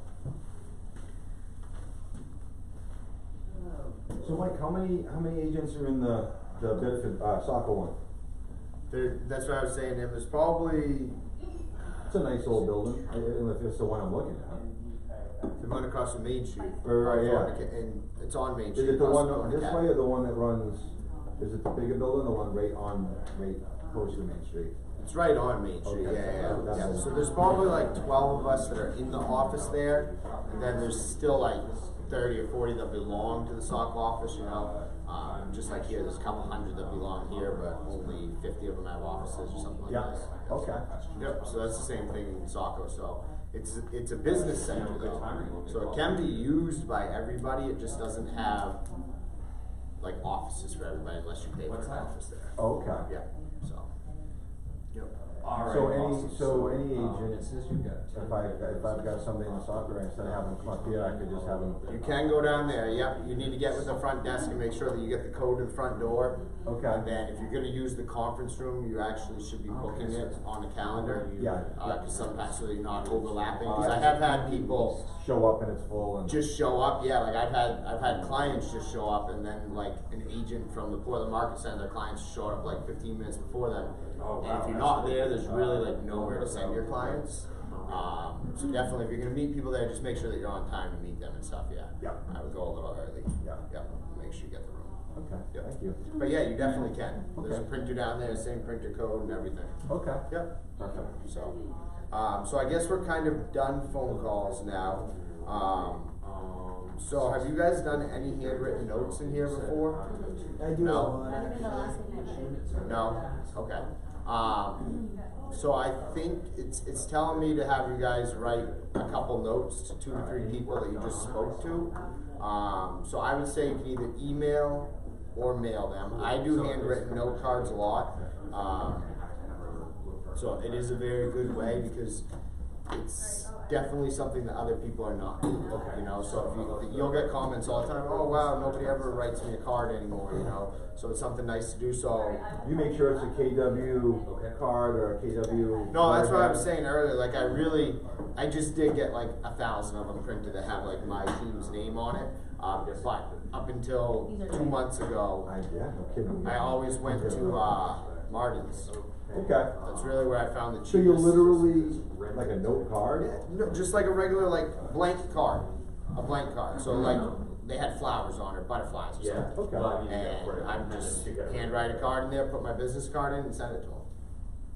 So Mike, how many agents are in the Bedford, Saco one? That's what I was saying, it was probably It's a nice old building, if it's the one I'm looking at. the one across from Main Street. Right, yeah. And it's on Main Is Street. it the across one from this Academy. way or the one that runs, is it the bigger building, the one right close to Main Street? It's right on Main Street, Okay. yeah. So there's probably like 12 of us that are in the office there, and then there's still like 30 or 40 that belong to the Saco office, you know. Just like here, there's a couple hundred that belong here, but only 50 of them have offices or something like Yeah. that. Okay. Yep, so that's the same thing in Saco, so it's a business center though. So it can be used by everybody, it just doesn't have like offices for everybody unless you pay for an office there. Okay. Yeah, so, yep. So any agent, if I've got somebody in the soccer ring, instead of having them come up here, I could just have them. You can go down there, yep, you need to get with the front desk and make sure that you get the code to the front door. Okay. And then if you're gonna use the conference room, you actually should be booking it on the calendar. Yeah. Cause sometimes, so that you're not overlapping, cause I have had people Show up and it's full and. just show up, yeah, like I've had clients just show up and then like an agent from the Portland Market Center, their clients showed up like 15 minutes before them. And if you're not there, there's really like nowhere to send your clients. So definitely, if you're gonna meet people there, just make sure that you're on time to meet them and stuff, yeah. Yeah. I would go a little early. Yeah. Yep, make sure you get the room. Okay, Yep. thank you. But yeah, you definitely can. There's a Okay. printer down there, same printer code and everything. Okay. Yep. Perfect. So, so I guess we're kind of done phone calls now. So have you guys done any handwritten notes in here before? I do No. a lot. Not even the last thing I did. No? Okay. So I think it's telling me to have you guys write a couple notes to 2 to 3 people that you just spoke to. So I would say you can either email or mail them. I do handwritten note cards a lot. So it is a very good way because it's definitely something that other people are not doing. You know, so if you'll get comments all the time, oh wow, nobody ever writes me a card anymore, you know. So it's something nice to do. So You make sure it's a KW card or a KW. no, that's what I was saying earlier. Like I just did get like 1,000 of them printed that have like my team's name on it. But up until 2 months ago, Yeah, no kidding. I always went to Martin's. Okay. That's really where I found the cheapest. So you literally, like a note card? No, just like a regular like blank card, a blank card. So like they had flowers on it, butterflies or something. Okay. And I would just handwrite a card in there, put my business card in, and send it to them.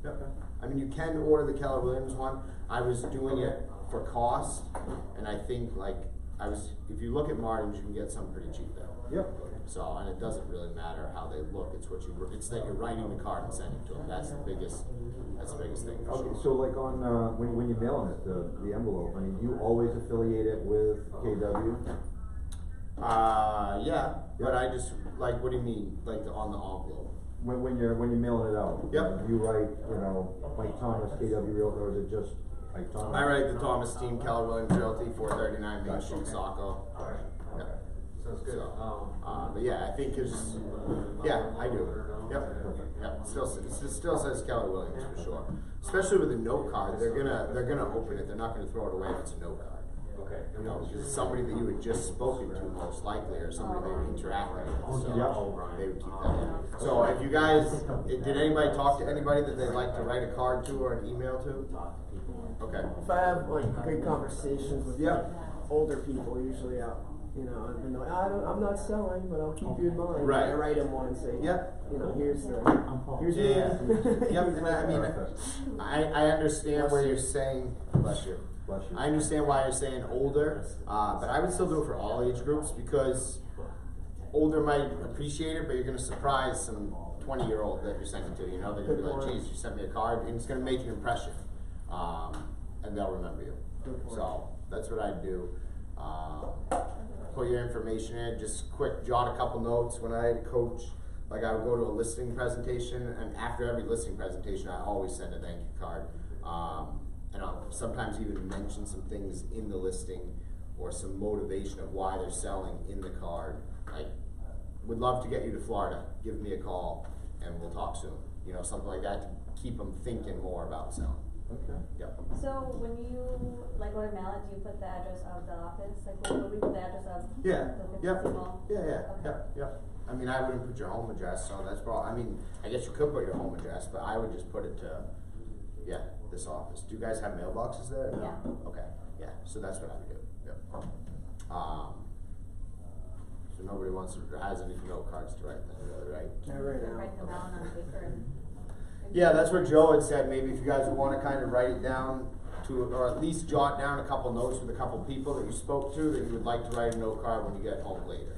Okay. I mean, you can order the Keller Williams one. I was doing it for cost, and I think like if you look at Martin's, you can get some pretty cheap there. Yep. So, and it doesn't really matter how they look. It's it's that you're writing the card and sending it to them. That's the biggest thing. For Okay, sure. so like on, when you're mailing it, the envelope, I mean, you always affiliate it with KW? Yeah, but I just like. What do you mean, like on the envelope? When you're mailing it out? Yep. You write, Mike Thomas, KW Realtor, or is it just Mike Thomas? I write the Thomas Team, Keller Williams Realty, 439 Main Street, Saco. Yeah. Sounds good. So, but yeah, I think it's, yeah, I do. Yep. It still says Keller Williams for sure. Especially with a note card, they're gonna open it. They're not gonna throw it away if it's a note card. Okay. You know, because it's somebody that you had just spoken to most likely, or somebody that you're interacting with. So they would keep that in. So if you guys, did anybody talk to anybody that they'd like to write a card to or an email to? Okay. If I have like great conversations with older people, usually I've been like, I'm not selling, but I'll keep you in mind. Right. I write them one and say, here's Yeah. me. Yep. And I mean, I understand where you're saying. Bless you. Bless you. I understand why you're saying older, but I would still do it for all age groups because older might appreciate it, but you're going to surprise some 20-year-old that you're sending to. You know, they're going to be like, geez, you sent me a card, and it's going to make an impression, and they'll remember you. So that's what I'd do. Put your information in, just quick jot a couple notes. When I had a coach, like I would go to a listing presentation, and after every listing presentation, I always send a thank you card. And I'll sometimes even mention some things in the listing or some motivation of why they're selling in the card. Like, would love to get you to Florida. Give me a call and we'll talk soon. You know, something like that to keep them thinking more about selling. Okay. Yep. So when you like go to mail it, do you put the address of the office? Like what we put the address of Yeah. the Yep. people? Okay. Yep. I mean, I wouldn't put your home address, so that's probably, I mean, I guess you could put your home address, but I would just put it to, this office. Do you guys have mailboxes there? No? Yeah. Okay. Yeah. So that's what I would do. Yep. So nobody has any note cards to write then, really, right? I write You out. write them down on paper. Yeah, that's what Joe had said. Maybe if you guys want to kind of write it down or at least jot down a couple notes with a couple people that you spoke to that you would like to write a note card when you get home later.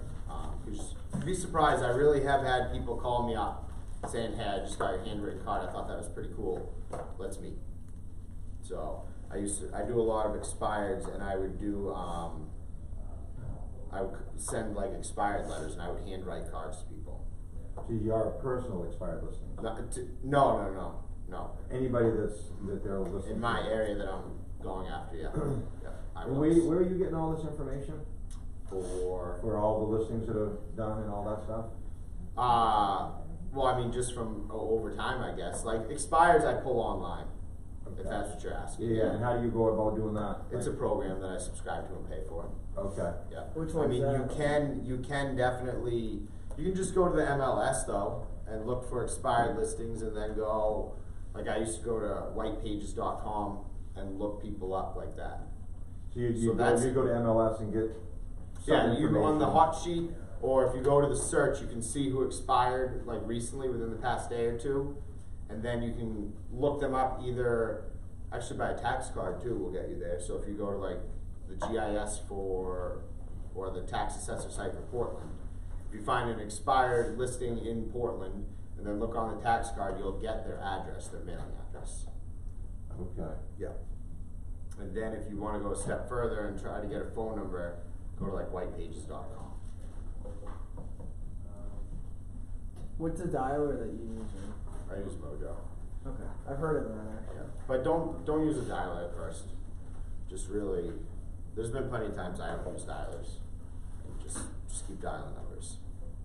Because you'd be surprised. I really have had people call me up saying, "Hey, I just got a handwritten card. I thought that was pretty cool. Let's meet." So I do a lot of expireds, and I would do I would send like expired letters, and I would handwrite cards to people. To your personal expired listing? No. No. Anybody that they're listening In my to? area that I'm going after, yeah. Yeah, I And was. where are you getting all this information? For all the listings that are done and all that stuff? well, I mean, just from over time, I guess. Like expires, I pull online, if that's what you're asking. Yeah, and how do you go about doing that? It's a program that I subscribe to and pay for. Okay. Yeah. Which I one's mean, that? you can definitely, you can just go to the MLS though and look for expired listings and then go, like I used to go to whitepages.com and look people up like that. So you So that's- go to MLS and get some Yeah, you on the information. hot sheet, or if you go to the search, you can see who expired like recently within the past day or two, and then you can look them up either, actually by a tax card too will get you there. So if you go to like the GIS or the tax assessor site for Portland, if you find an expired listing in Portland and then look on the tax card, you'll get their address, their mailing address. Okay. Yeah. And then if you want to go a step further and try to get a phone number, go to like whitepages.com. What's the dialer that you use? I use Mojo. Okay, I've heard of that actually. Yeah. But don't use a dialer at first. Just really, there's been plenty of times I haven't used dialers. And just keep dialing numbers.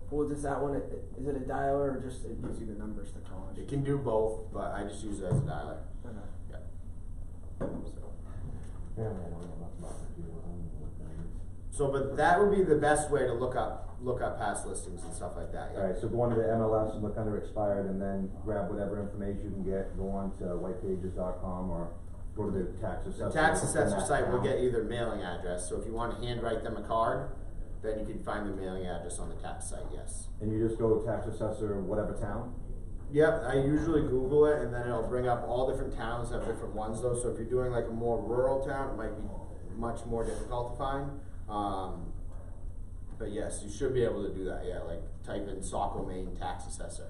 Well, does that one, is it a dialer or just it gives you the numbers to call? It can do both, but I just use it as a dialer. Okay. Yeah. So. Apparently I don't know much about computers. I don't know what that is. So, but that would be the best way to look up past listings and stuff like that. Yeah. Alright, so go onto the MLS and look under expired and then grab whatever information you can get, go on to whitepages.com or go to the tax assessor. The tax in assessor that site will town. get you their mailing address. So if you want to handwrite them a card, then you can find their mailing address on the tax site. Yes. And you just go tax assessor, whatever town? Yep, I usually Google it and then it'll bring up all different towns have different ones though. So if you're doing like a more rural town, it might be much more difficult to find. But yes, you should be able to do that. Yeah, like type in Saco, Maine tax assessor,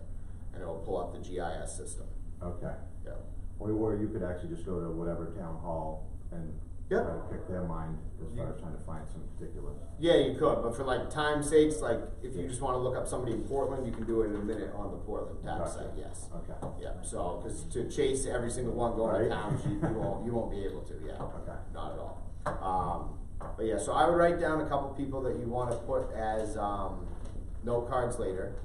and it'll pull up the GIS system. Okay. Yeah. Or you could actually just go to whatever town hall and Yep. try to pick their mind as far as trying to find some particulars. Yeah, you could, but for like time's sakes, like if you just want to look up somebody in Portland, you can do it in a minute on the Portland tax Okay. site. Yes. Okay. Yeah. So, because to chase every single one going Right. to towns, you won't be able to. Yeah. Okay. Not at all. But yeah, so I would write down a couple people that you want to put as note cards later,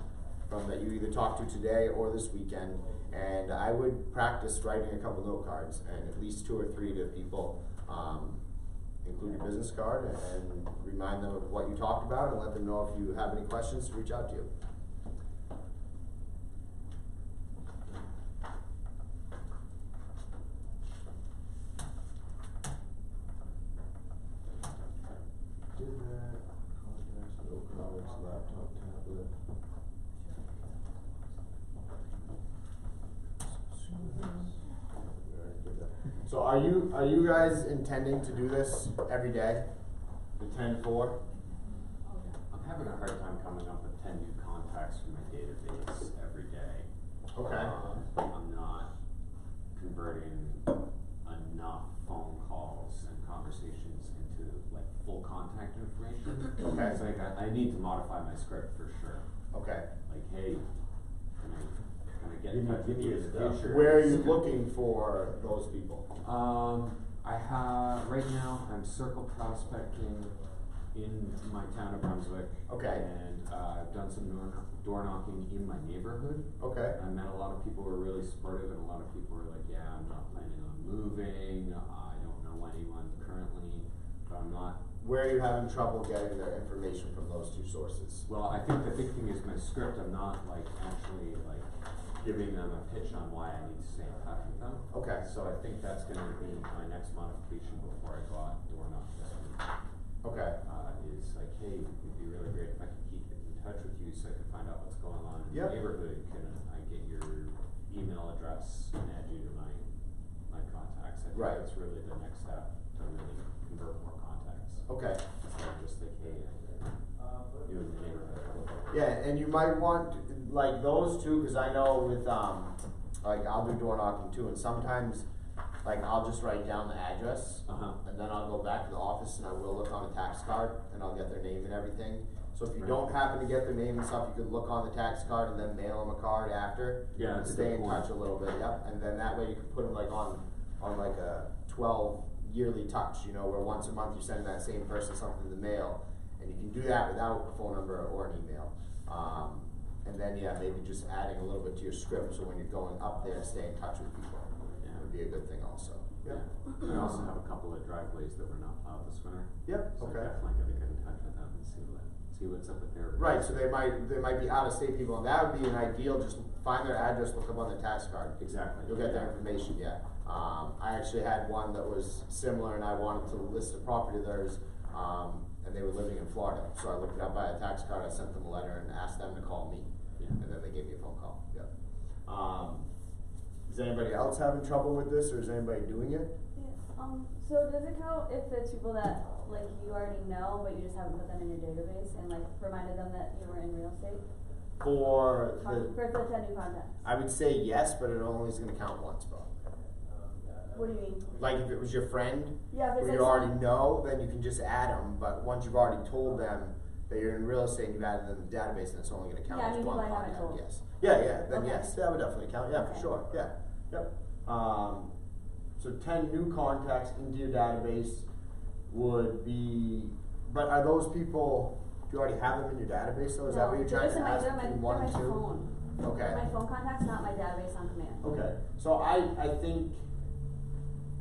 from that you either talked to today or this weekend, and I would practice writing a couple note cards, and at least 2 or 3 to people. Include your business card and remind them of what you talked about, and let them know if you have any questions to reach out to you. Did that, contacts, no cards, laptop, tablet. So are you guys intending to do this every day? The 10-4? I'm having a hard time coming up with 10 new contacts from my database every day. Okay. I'm not converting enough phone calls and conversations into like full contact information. Okay. It's like I need to modify my script for sure. Okay. Like, hey, can I get in touch with you in the future? Where are you looking for those people? I have, right now, I'm circle prospecting in my town of Brunswick. Okay. And I've done some door knocking in my neighborhood. Okay. I met a lot of people who were really supportive, and a lot of people were like, yeah, I'm not planning on moving, I don't know anyone currently, but I'm not. Where are you having trouble getting their information from those 2 sources? Well, I think the big thing is my script, I'm not like actually like giving them a pitch on why I need to stay in touch with them. Okay. So I think that's gonna be my next modification before I go out and door knock this week. Okay. Is like, hey, it'd be really great if I could keep in touch with you so I can find out what's going on in Yep. the neighborhood. Can I get your email address and add you to my contacts? I think Right. that's really the next step to really convert more contacts. Okay. Instead of just like, hey, you in the neighborhood. Yeah, and you might want like those 2, because I know with like I'll do door knocking too, and sometimes like I'll just write down the address, Uh-huh. and then I'll go back to the office and I will look on a tax card and I'll get their name and everything. So if you don't happen to get their name and stuff, you could look on the tax card and then mail them a card after. Yeah, And that's a stay good in point. touch a little bit, yep, and then that way you can put them like on like a 12 yearly touch, you know, where once a month you send that same person something in the mail, and you can do that without a phone number or an email. And then, yeah, maybe just adding a little bit to your script, so when you're going up there, stay in touch with people. Yeah. Would be a good thing also. Yeah. I also have a couple of driveways that were not plowed this winter. Yep, So okay. definitely gotta get in touch with them and see what's up with their. Right, so they might be out-of-state people, and that would be an ideal, just find their address, look up on their tax card. Exactly. You'll get their information, yeah. I actually had one that was similar, and I wanted to list a property of theirs, and they were living in Florida. So I looked it up by a tax card, I sent them a letter and asked them to call me. Yeah. And then they gave me a phone call, yeah. Is anybody else having trouble with this, or is anybody doing it? Yeah, so does it count if it's people that, like, you already know, but you just haven't put them in your database and, like, reminded them that you were in real estate? For For the 10 new contacts. I would say yes, but it only is gonna count once, bro. What do you mean? Like if it was your friend, Yeah, if it's who like you already know, then you can just add them, but once you've already told them that you're in real estate and you've added them to the database, then it's only gonna count Yeah, I as mean, one people I haven't contact, told. yes. Yeah, then Okay. yes, that would definitely count, yeah, for Okay. sure, yeah, yep. So 10 new contacts into your database would be, but are those people, do you already have them in your database, though? Is that what you're trying to ask between one and two? They're my phone. Okay. They're my phone contacts, not my database on command. Okay, so I think,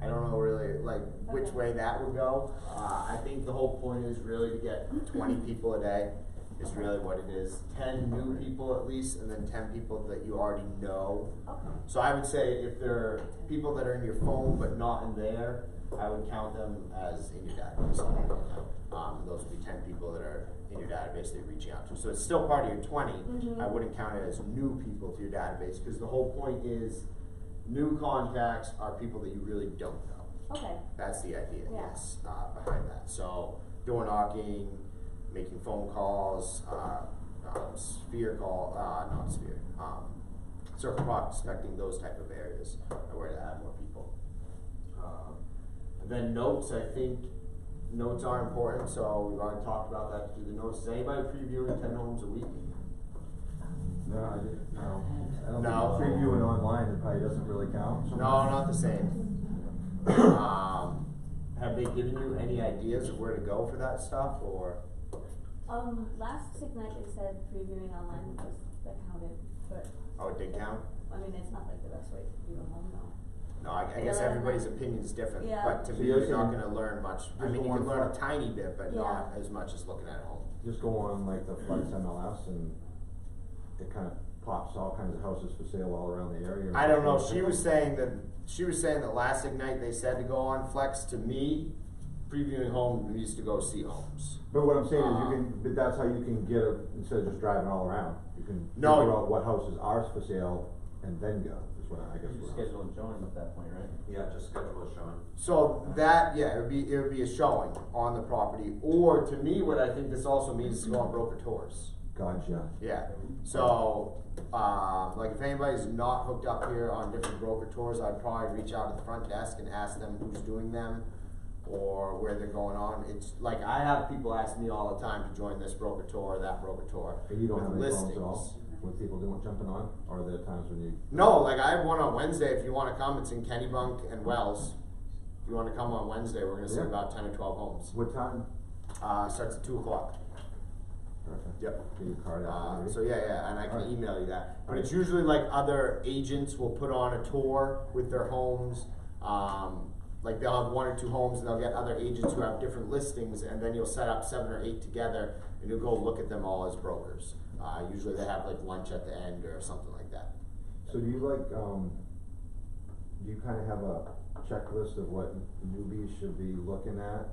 I don't know really like which Okay. way that would go. I think the whole point is really to get 20 people a day is really what it is. 10 new people at least, and then 10 people that you already know. Okay. So I would say if they're people that are in your phone but not in there, I would count them as in your database. Those would be 10 people that are in your database that you're reaching out to. So it's still part of your 20. Mhm. I wouldn't count it as new people to your database, because the whole point is new contacts are people that you really don't know. Okay. That's the idea, Yeah. yes, behind that. So door knocking, making phone calls, circle prospecting, those type of areas are where to add more people. And then notes, I think notes are important, so we've already talked about that through the notes. Is anybody previewing 10 homes a week? No, I didn't, no. I don't No. think previewing online, it probably doesn't really count. No, not the same. Have they given you any ideas of where to go for that stuff, or? Last Ignite they said previewing online was that counted, but Oh, it did count? I mean it's not like the best way to view a home though. No, I guess everybody's opinion is different, Yeah. but to So me, you're you're not saying gonna learn much. I just mean, you one can learn a flex- tiny bit, but Yeah. not as much as looking at home. Just go on like the Flex MLS and it kind of pops all kinds of houses for sale all around the area. I don't know, she was saying that last Ignite, they said to go on Flex. To me, previewing home means to go see homes. But what I'm saying is you can, but that's how you can get a, instead of just driving all around, you can No. figure out what houses are for sale and then go, is what I guess. You what- schedule a showing at that point, right? Yeah, just schedule a showing. So that, yeah, it would be a showing on the property, or to me, what I think this also means is to go on broker tours. Gotcha. Yeah, so, like if anybody's not hooked up here on different broker tours, I'd probably reach out to the front desk and ask them who's doing them or where they're going on. It's like, I have people ask me all the time to join this broker tour or that broker tour. And you don't have with any problems at all listings. with people doing, jumping on, or are there times when you? No, like I have one on Wednesday, if you wanna come, it's in Kennebunk and Wells. If you wanna come on Wednesday, we're gonna see Yeah. about 10 or 12 homes. What time? Starts at 2 o'clock. Okay. Yep. Get your card out. maybe? So yeah, and I can Alright. email you that. But it's usually like other agents will put on a tour with their homes. Like they'll have 1 or 2 homes and they'll get other agents who have different listings, and then you'll set up 7 or 8 together and you'll go look at them all as brokers. Usually they have like lunch at the end or something like that. So do you like, do you kind of have a checklist of what newbies should be looking at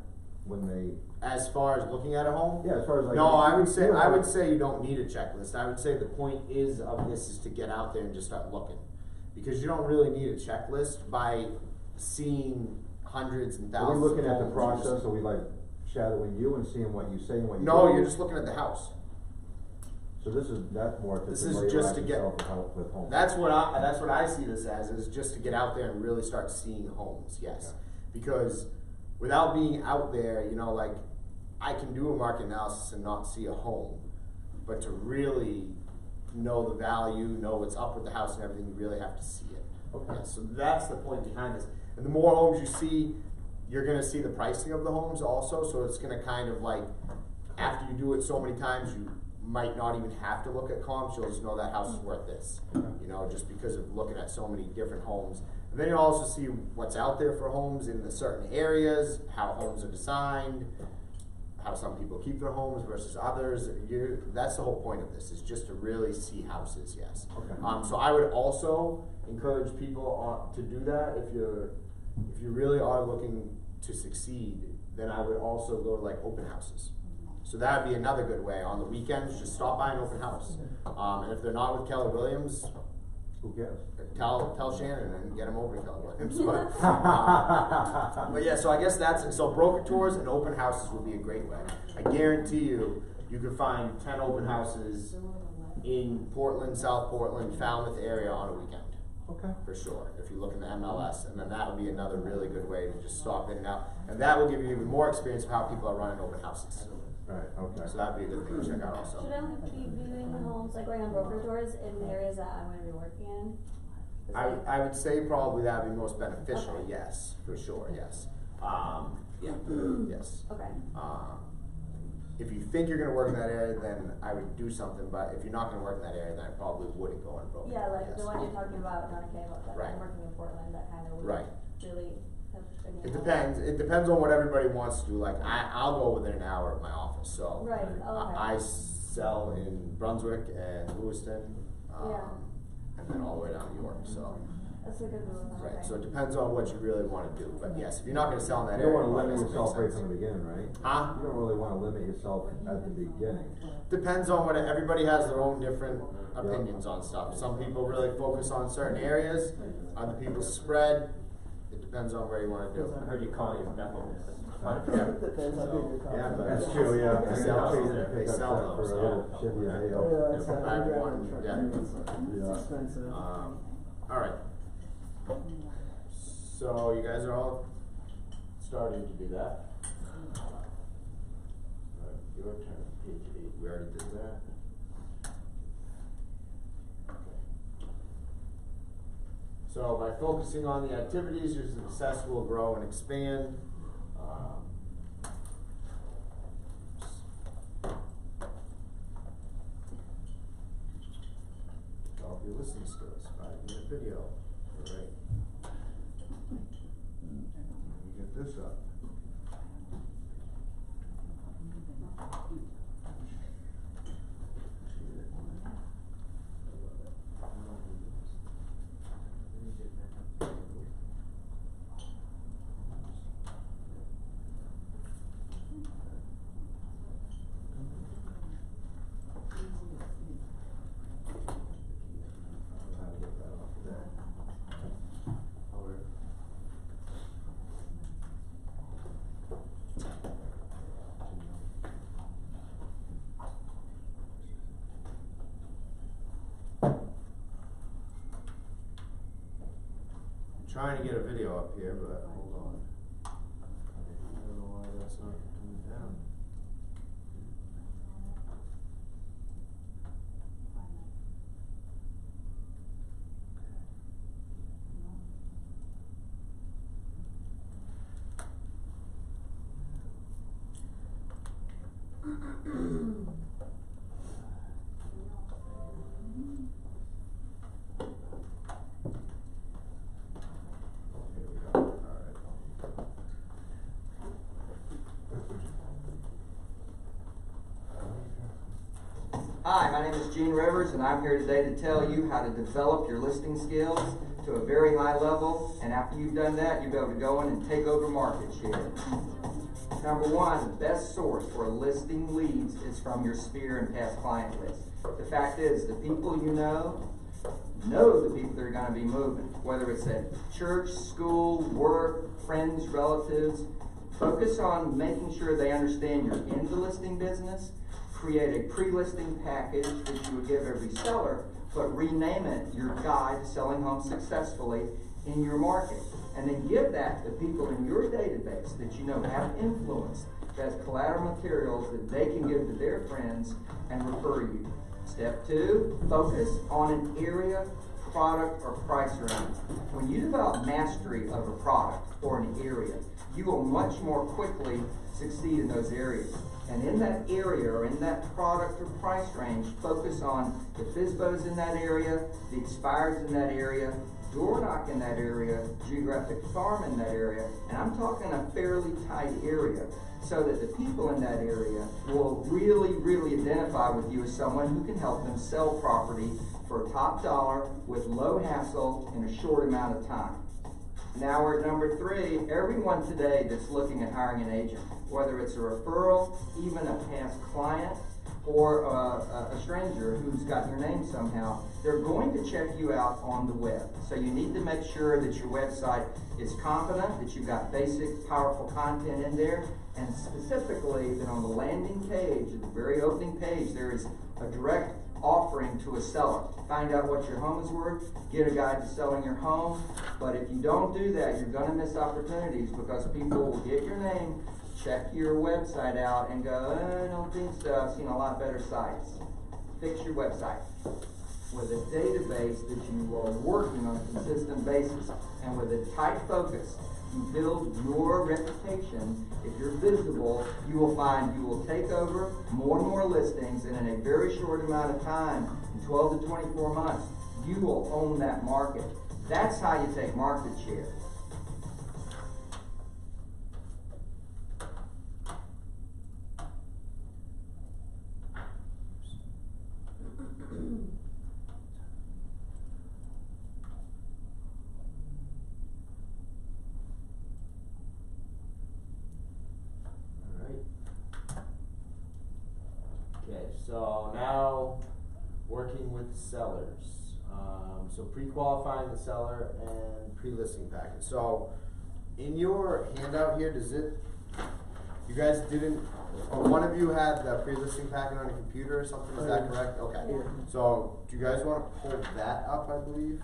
when they? As far as looking at a home? Yeah, as far as like. No, I would you say don't have- you don't need a checklist. I would say the point of this is to get out there and just start looking, because you don't really need a checklist. By seeing hundreds and Are we thousands looking of at the homes, process, are we like shadowing you and seeing what you say and what you do? No, you're just looking at the house. So that's more to This is familiarize just to get- yourself with how- with home. That's what I see this as, is just to get out there and really start seeing homes. Yes, Yeah. because without being out there, like I can do a market analysis and not see a home, but to really know the value, know what's up with the house and everything, you really have to see it. Okay. Yeah, so that's the point behind this. And the more homes you see, you're gonna see the pricing of the homes also, so it's gonna kind of like, after you do it so many times, you might not even have to look at comps, you'll just know that house is worth this. You know, just because of looking at so many different homes. And then you'll also see what's out there for homes in the certain areas, how homes are designed, how some people keep their homes versus others. That's the whole point of this, is just to really see houses, yes. Okay. So I would also encourage people to do that. If you really are looking to succeed, then I would also go to like open houses. So that would be another good way. On the weekends, just stop by an open house. And if they're not with Keller Williams, Who cares? tell Shannon and get him over to Keller Williams. But yeah, so I guess so broker tours and open houses would be a great way. I guarantee you could find 10 open houses in Portland, South Portland, Falmouth area on a weekend. Okay. For sure, if you look in the MLS, and then that would be another really good way to just stop in and out. And that will give you even more experience of how people are running open houses. Right, okay. So that'd be a good thing to check out also. Should I be viewing the homes, like going on broker tours in the areas that I'm gonna be working in? Is it- I would say probably that would be most beneficial, Okay. yes, for sure, yes. Yeah, yes. Okay. If you think you're gonna work in that area, then I would do something, but if you're not gonna work in that area, then I probably wouldn't go on broker. Yeah, like yes. the one you're talking about, not okay about that, Right. I'm working in Portland, that kind of would Right. really have any. It depends. It depends on what everybody wants to do. Like I'll go within an hour of my office. So Right, okay. I sell in Brunswick and Lewiston, and then all the way down to York. So That's a good move, okay. right. So it depends on what you really want to do. But yes, if you're not going to sell in that You don't area, wanna it limit doesn't make yourself right sense. from the beginning, right? Huh? You don't really wanna limit yourself at the beginning. Depends on what everybody has their own different opinions on stuff. Some people really focus on certain areas. Other people spread. It depends on where you want to do. I heard you calling it Bethel. Yeah, That's true, yeah. They I sell mean, those. They pick up sell that for those, a little Chevy yeah. Aveo. that's Bag one, yeah. It's expensive. All right. So you guys are all starting to do that. Your turn, page 8. We already did that. Okay. So by focusing on the activities, your success will grow and expand. Develop your listening skills. 5-minute video. All right. Let me get this up. Trying to get a video up here, but hold on. I don't know why that's not coming down. Here we go. All right. Hi, my name is Gene Rivers, and I'm here today to tell you how to develop your listing skills to a very high level, and after you've done that, you'll be able to go in and take over market share. Number one, the best source for listing leads is from your sphere and past client list. The fact is, the people you know the people that are going to be moving, whether it's at church, school, work, friends, relatives. Focus on making sure they understand you're in the listing business. Create a pre-listing package that you would give every seller, but rename it your guide to selling homes successfully in your market. And then give that to people in your database that you know have influence, that has collateral materials that they can give to their friends and refer you. Step 2, focus on an area, product, or price range. When you develop mastery of a product or an area, you will much more quickly succeed in those areas. And in that area or in that product or price range, focus on the FSBOs in that area, the expireds in that area, door knock in that area, geographic farm in that area, and I'm talking a fairly tight area, so that the people in that area will really, really identify with you as someone who can help them sell property for top dollar with low hassle in a short amount of time. Now we're at number 3. Everyone today that's looking at hiring an agent, whether it's a referral, even a past client, or a stranger who's got your name somehow, they're going to check you out on the web. So you need to make sure that your website is competent, that you've got basic, powerful content in there, and specifically that on the landing page, at the very opening page, there is a direct offering to a seller. Find out what your home is worth, get a guide to selling your home. But if you don't do that, you're going to miss opportunities, because people will get your name, check your website out, and go, I don't think so, I've seen a lot better sites. Fix your website with a database that you are working on a consistent basis, and with a tight focus. You build your reputation. If you're visible, you will find you will take over more and more listings, and in a very short amount of time, in 12 to 24 months, you will own that market. That's how you take market share. So now, working with sellers. So pre-qualifying the seller and pre-listing package. So in your handout here, does it, you guys didn't, or one of you had the pre-listing packet on a computer or something, is that correct? Okay. So do you guys want to pull that up, I believe?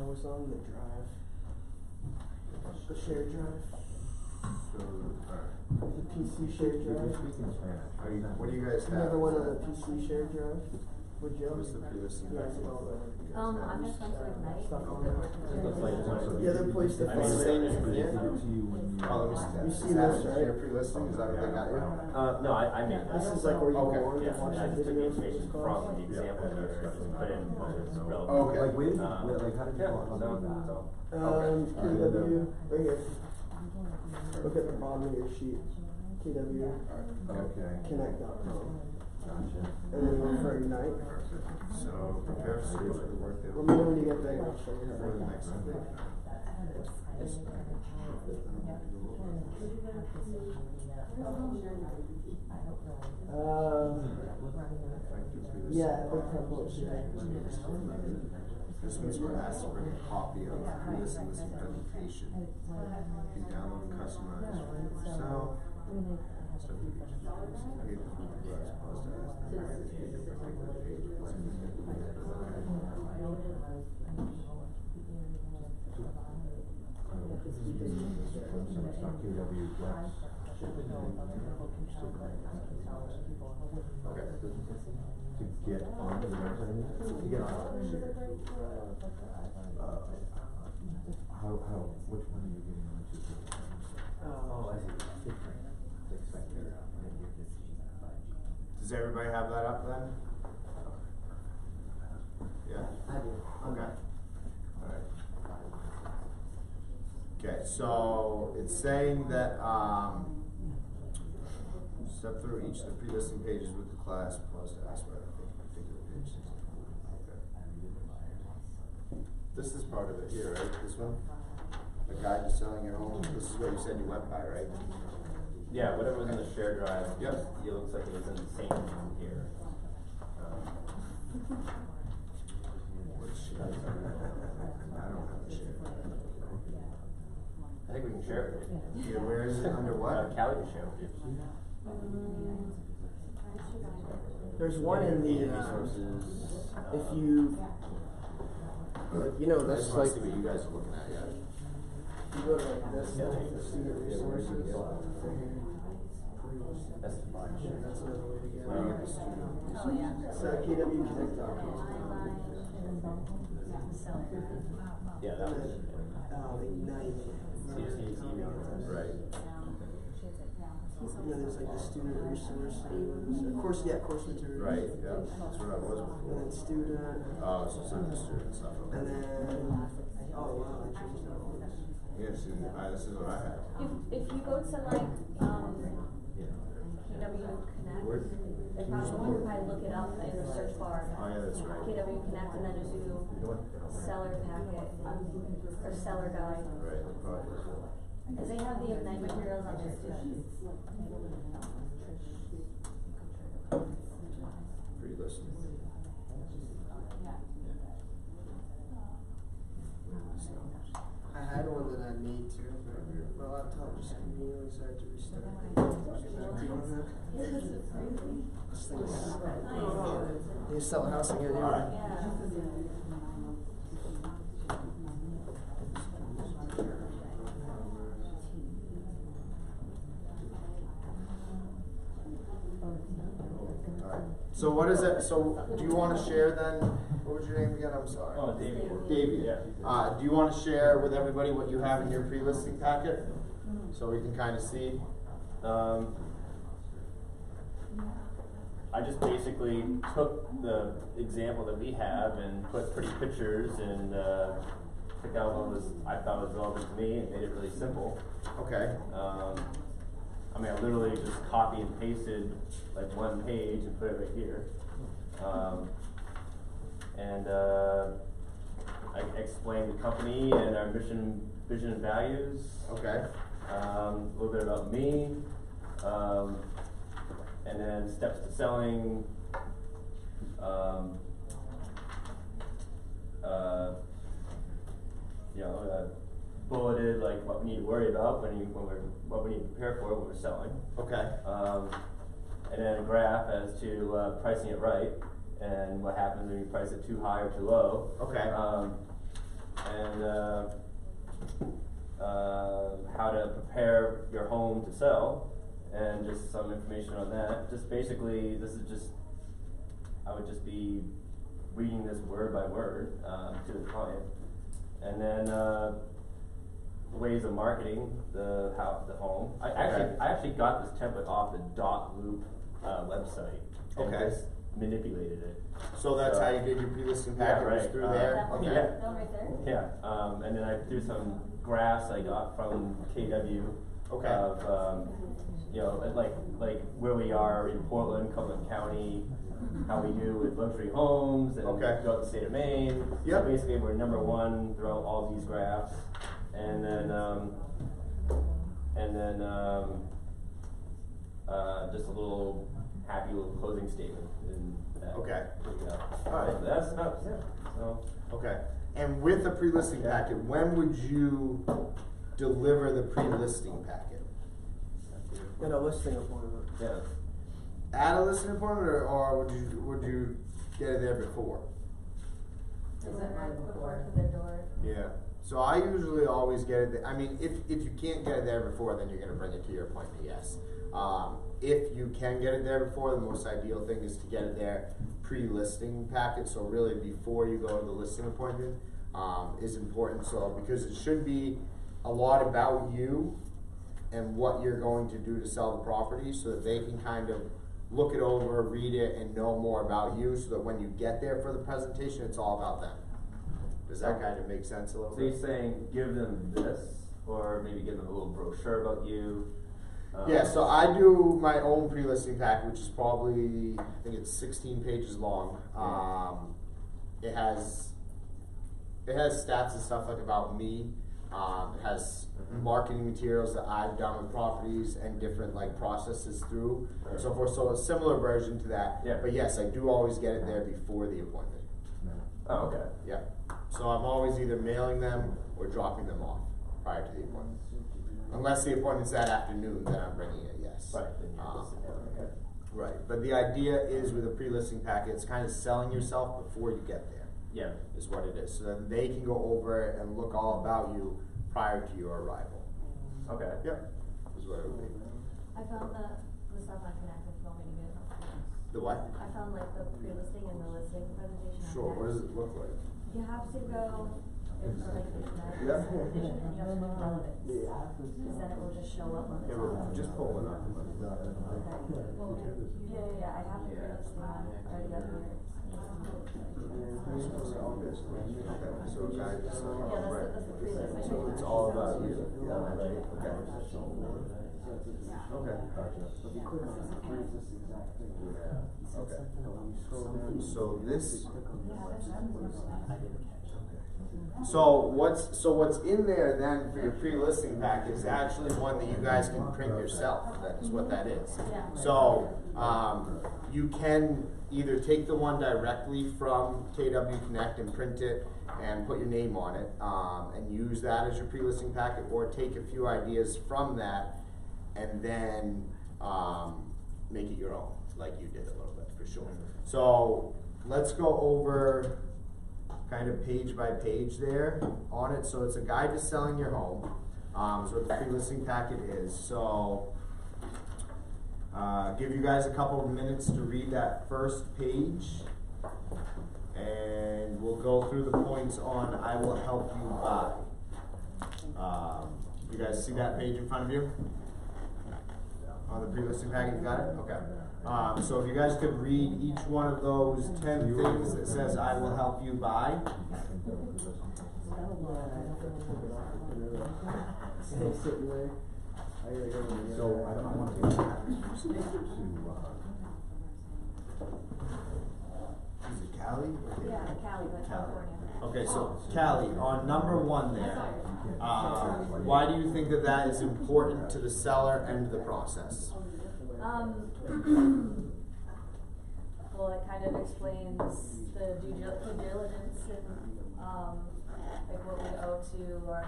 Was on the drive. The shared drive. So, The PC shared drive. What do you guys have? Another one on the PC shared drive. With Joe. What's the pre-listing Yeah, package? I'm just going to Ignite. Stuff on The there. The other place to I mean, find the same as it. for you. to you when you. Oh, let me see that. You see Is that this, right? your pre-listing? Is that what they got you? No, I made that. This is like where you Okay. go on Yeah, and watch I the just took the videos. information from the example here, and put in what was relevant. Okay. Like, where did you, like, how did you? Yeah, so, KW, right here. Look at the bottom of your sheet. KW Okay. Connect.com. Gotcha. And then one for Ignite. So prepare for the work that Let me know when you get there, I'll show you how. for the next one. Yeah, the template, yeah. This one's where it has to bring a copy of the pre-listing listing presentation. You can download and customize yourself. Okay. To get onto the website, to get on. Which one are you getting onto? Oh, I see. Does everybody have that up then? Yeah? I do. Okay. Alright. Okay, so it's saying that, step through each of the pre-listing pages with the class, pause to ask whether particular page. Okay. This is part of it here, right? This one? A guide to selling your home, this is what you said you went by, right? Yeah, whatever was in the shared drive. Yep. It looks like it was in the same thing here. I don't have a share. I think we can share it. Yeah, where is it, under what? Callie can share with you. There's one in the, if you, like, you know, I this just wanna like, see what you guys are looking at, yeah. you go to like this, student resources, That's fine. that's another way to get Where do you get it. the student? Oh, yeah. So KWConnect.com. Yeah, that was. Ignite. So you just need his email address. Right. And then there's like the student resources, of course, yeah, course materials. Right, yeah, that's what I was And before. then student, Oh, so it's not the student stuff, and okay. then, oh wow, they changed that one. Yeah, see, this is what I had. If you go to like, KW Connect, Where? they probably look it up in the search bar. Oh, yeah, that's right. KW Connect, and then just do seller packet, or seller guide. Right, the project. Cause they have the Ignite materials on there too. Free listening. I had one that I made too, but my laptop just conveniently decided to restart. This thing's, you sell a house and get it. Alright. So what is it, so do you wanna share then, what was your name again, I'm sorry? Oh, David. David. Yeah. Do you wanna share with everybody what you have in your pre-listing packet? So we can kinda see? I just basically took the example that we have and put pretty pictures and took out what was I thought was relevant to me and made it really simple. Okay. I mean, I literally just copy and pasted like one page and put it right here. I explained the company and our mission, vision, and values. Okay. A little bit about me, and then steps to selling. Bulleted like what we need to worry about what we need to prepare for when we're selling. Okay. And then a graph as to pricing it right and what happens when you price it too high or too low. Okay. How to prepare your home to sell, and just some information on that. Just basically, I would just be reading this word by word to the client, and then ways of marketing the home. I actually got this template off the Dot Loop website and Okay. just manipulated it. So that's how you did your pre-listing packet, was right. through there? That one, Okay. that one right there? Yeah, and then I threw some graphs I got from KW Okay. of like where we are in Portland, Cumberland County, how we do with luxury homes, and Okay. throughout the state of Maine. Yep. So basically, we're #1 throughout all these graphs, and then just a little happy little closing statement. Okay. All right, that's about it. So. Okay. And with the pre-listing packet, when would you deliver the pre-listing packet? At a listing appointment. Yeah. At a listing appointment, or would you get it there before? Is it right before to their door? Yeah. So I usually always get it. I mean, if you can't get it there before, then you're gonna bring it to your appointment. Yes. If you can get it there before, the most ideal thing is to get it there pre-listing packet. So really, before you go to the listing appointment, is important. So because it should be a lot about you and what you're going to do to sell the property, so that they can kind of look it over, read it, and know more about you, so that when you get there for the presentation, it's all about them. Does that kind of make sense a little So bit? you're saying give them this, or maybe give them a little brochure about you? Yeah, so I do my own pre-listing pack, which is probably, I think it's 16 pages long. It has stats and stuff like about me, It has marketing materials that I've done with properties and different like processes through and so forth. So a similar version to that. Yeah. But yes, I do always get it there before the appointment. Oh, okay. Yeah. So I'm always either mailing them or dropping them off prior to the appointment. Unless the appointment's that afternoon, then I'm bringing it, yes. Right, then you're just, okay. Right, but the idea is with a pre-listing packet, it's kind of selling yourself before you get there. Yeah. Is what it is, so that they can go over it and look all about you prior to your arrival. Okay. Yep, is what it would be. I found the stuff on Connect, if you want me to get it. The what? I found like the pre-listing and the listing presentation on Sure, what does Connect. it look like? You have to go, if like the Connect Yeah. presentation, and you have to do relevance. Cause then it will just show up on the Yeah, top. we're just pulling up. Okay, well, yeah, I have the pre-listing on already up here. So guys, Yeah, that's the pre-listing. so it's all about you, yeah, right, okay. Okay. Okay. So this. So what's in there then for your pre-listing pack is actually one that you guys can print yourself. That is what that is. So you can either take the one directly from KW Connect and print it and put your name on it and use that as your pre-listing packet, or take a few ideas from that and then make it your own, like you did a little bit for sure. So let's go over kind of page by page there on it. So it's a guide to selling your home. Is what the pre-listing packet is. So give you guys a couple of minutes to read that first page, and we'll go through the points on I will help you buy. You guys see that page in front of you? On the pre-listing packet, you got it? Okay. So if you guys could read each one of those 10 things that says I will help you buy. Still sitting there. I gotta go to the So I want to go back to, Is it Cali? Yeah, Cali, but California. Okay, so Callie, on number 1 there, why do you think that that is important to the seller and the process? Well, it kind of explains the due diligence and, like what we owe to our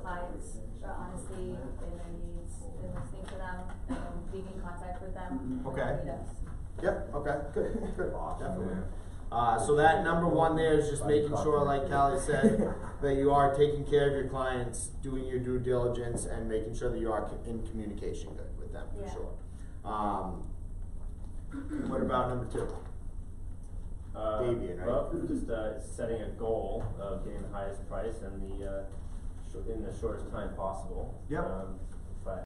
clients, their honesty and their needs, and listening to them, and being in contact with them. Okay. Yes. Yep, okay, good, definitely. So that number 1 there is just making sure, like Callie said, that you are taking care of your clients, doing your due diligence, and making sure that you are in communication good with them, for sure. What about number 2? Davian, right? Well, just setting a goal of getting the highest price and in the shortest time possible. Yep.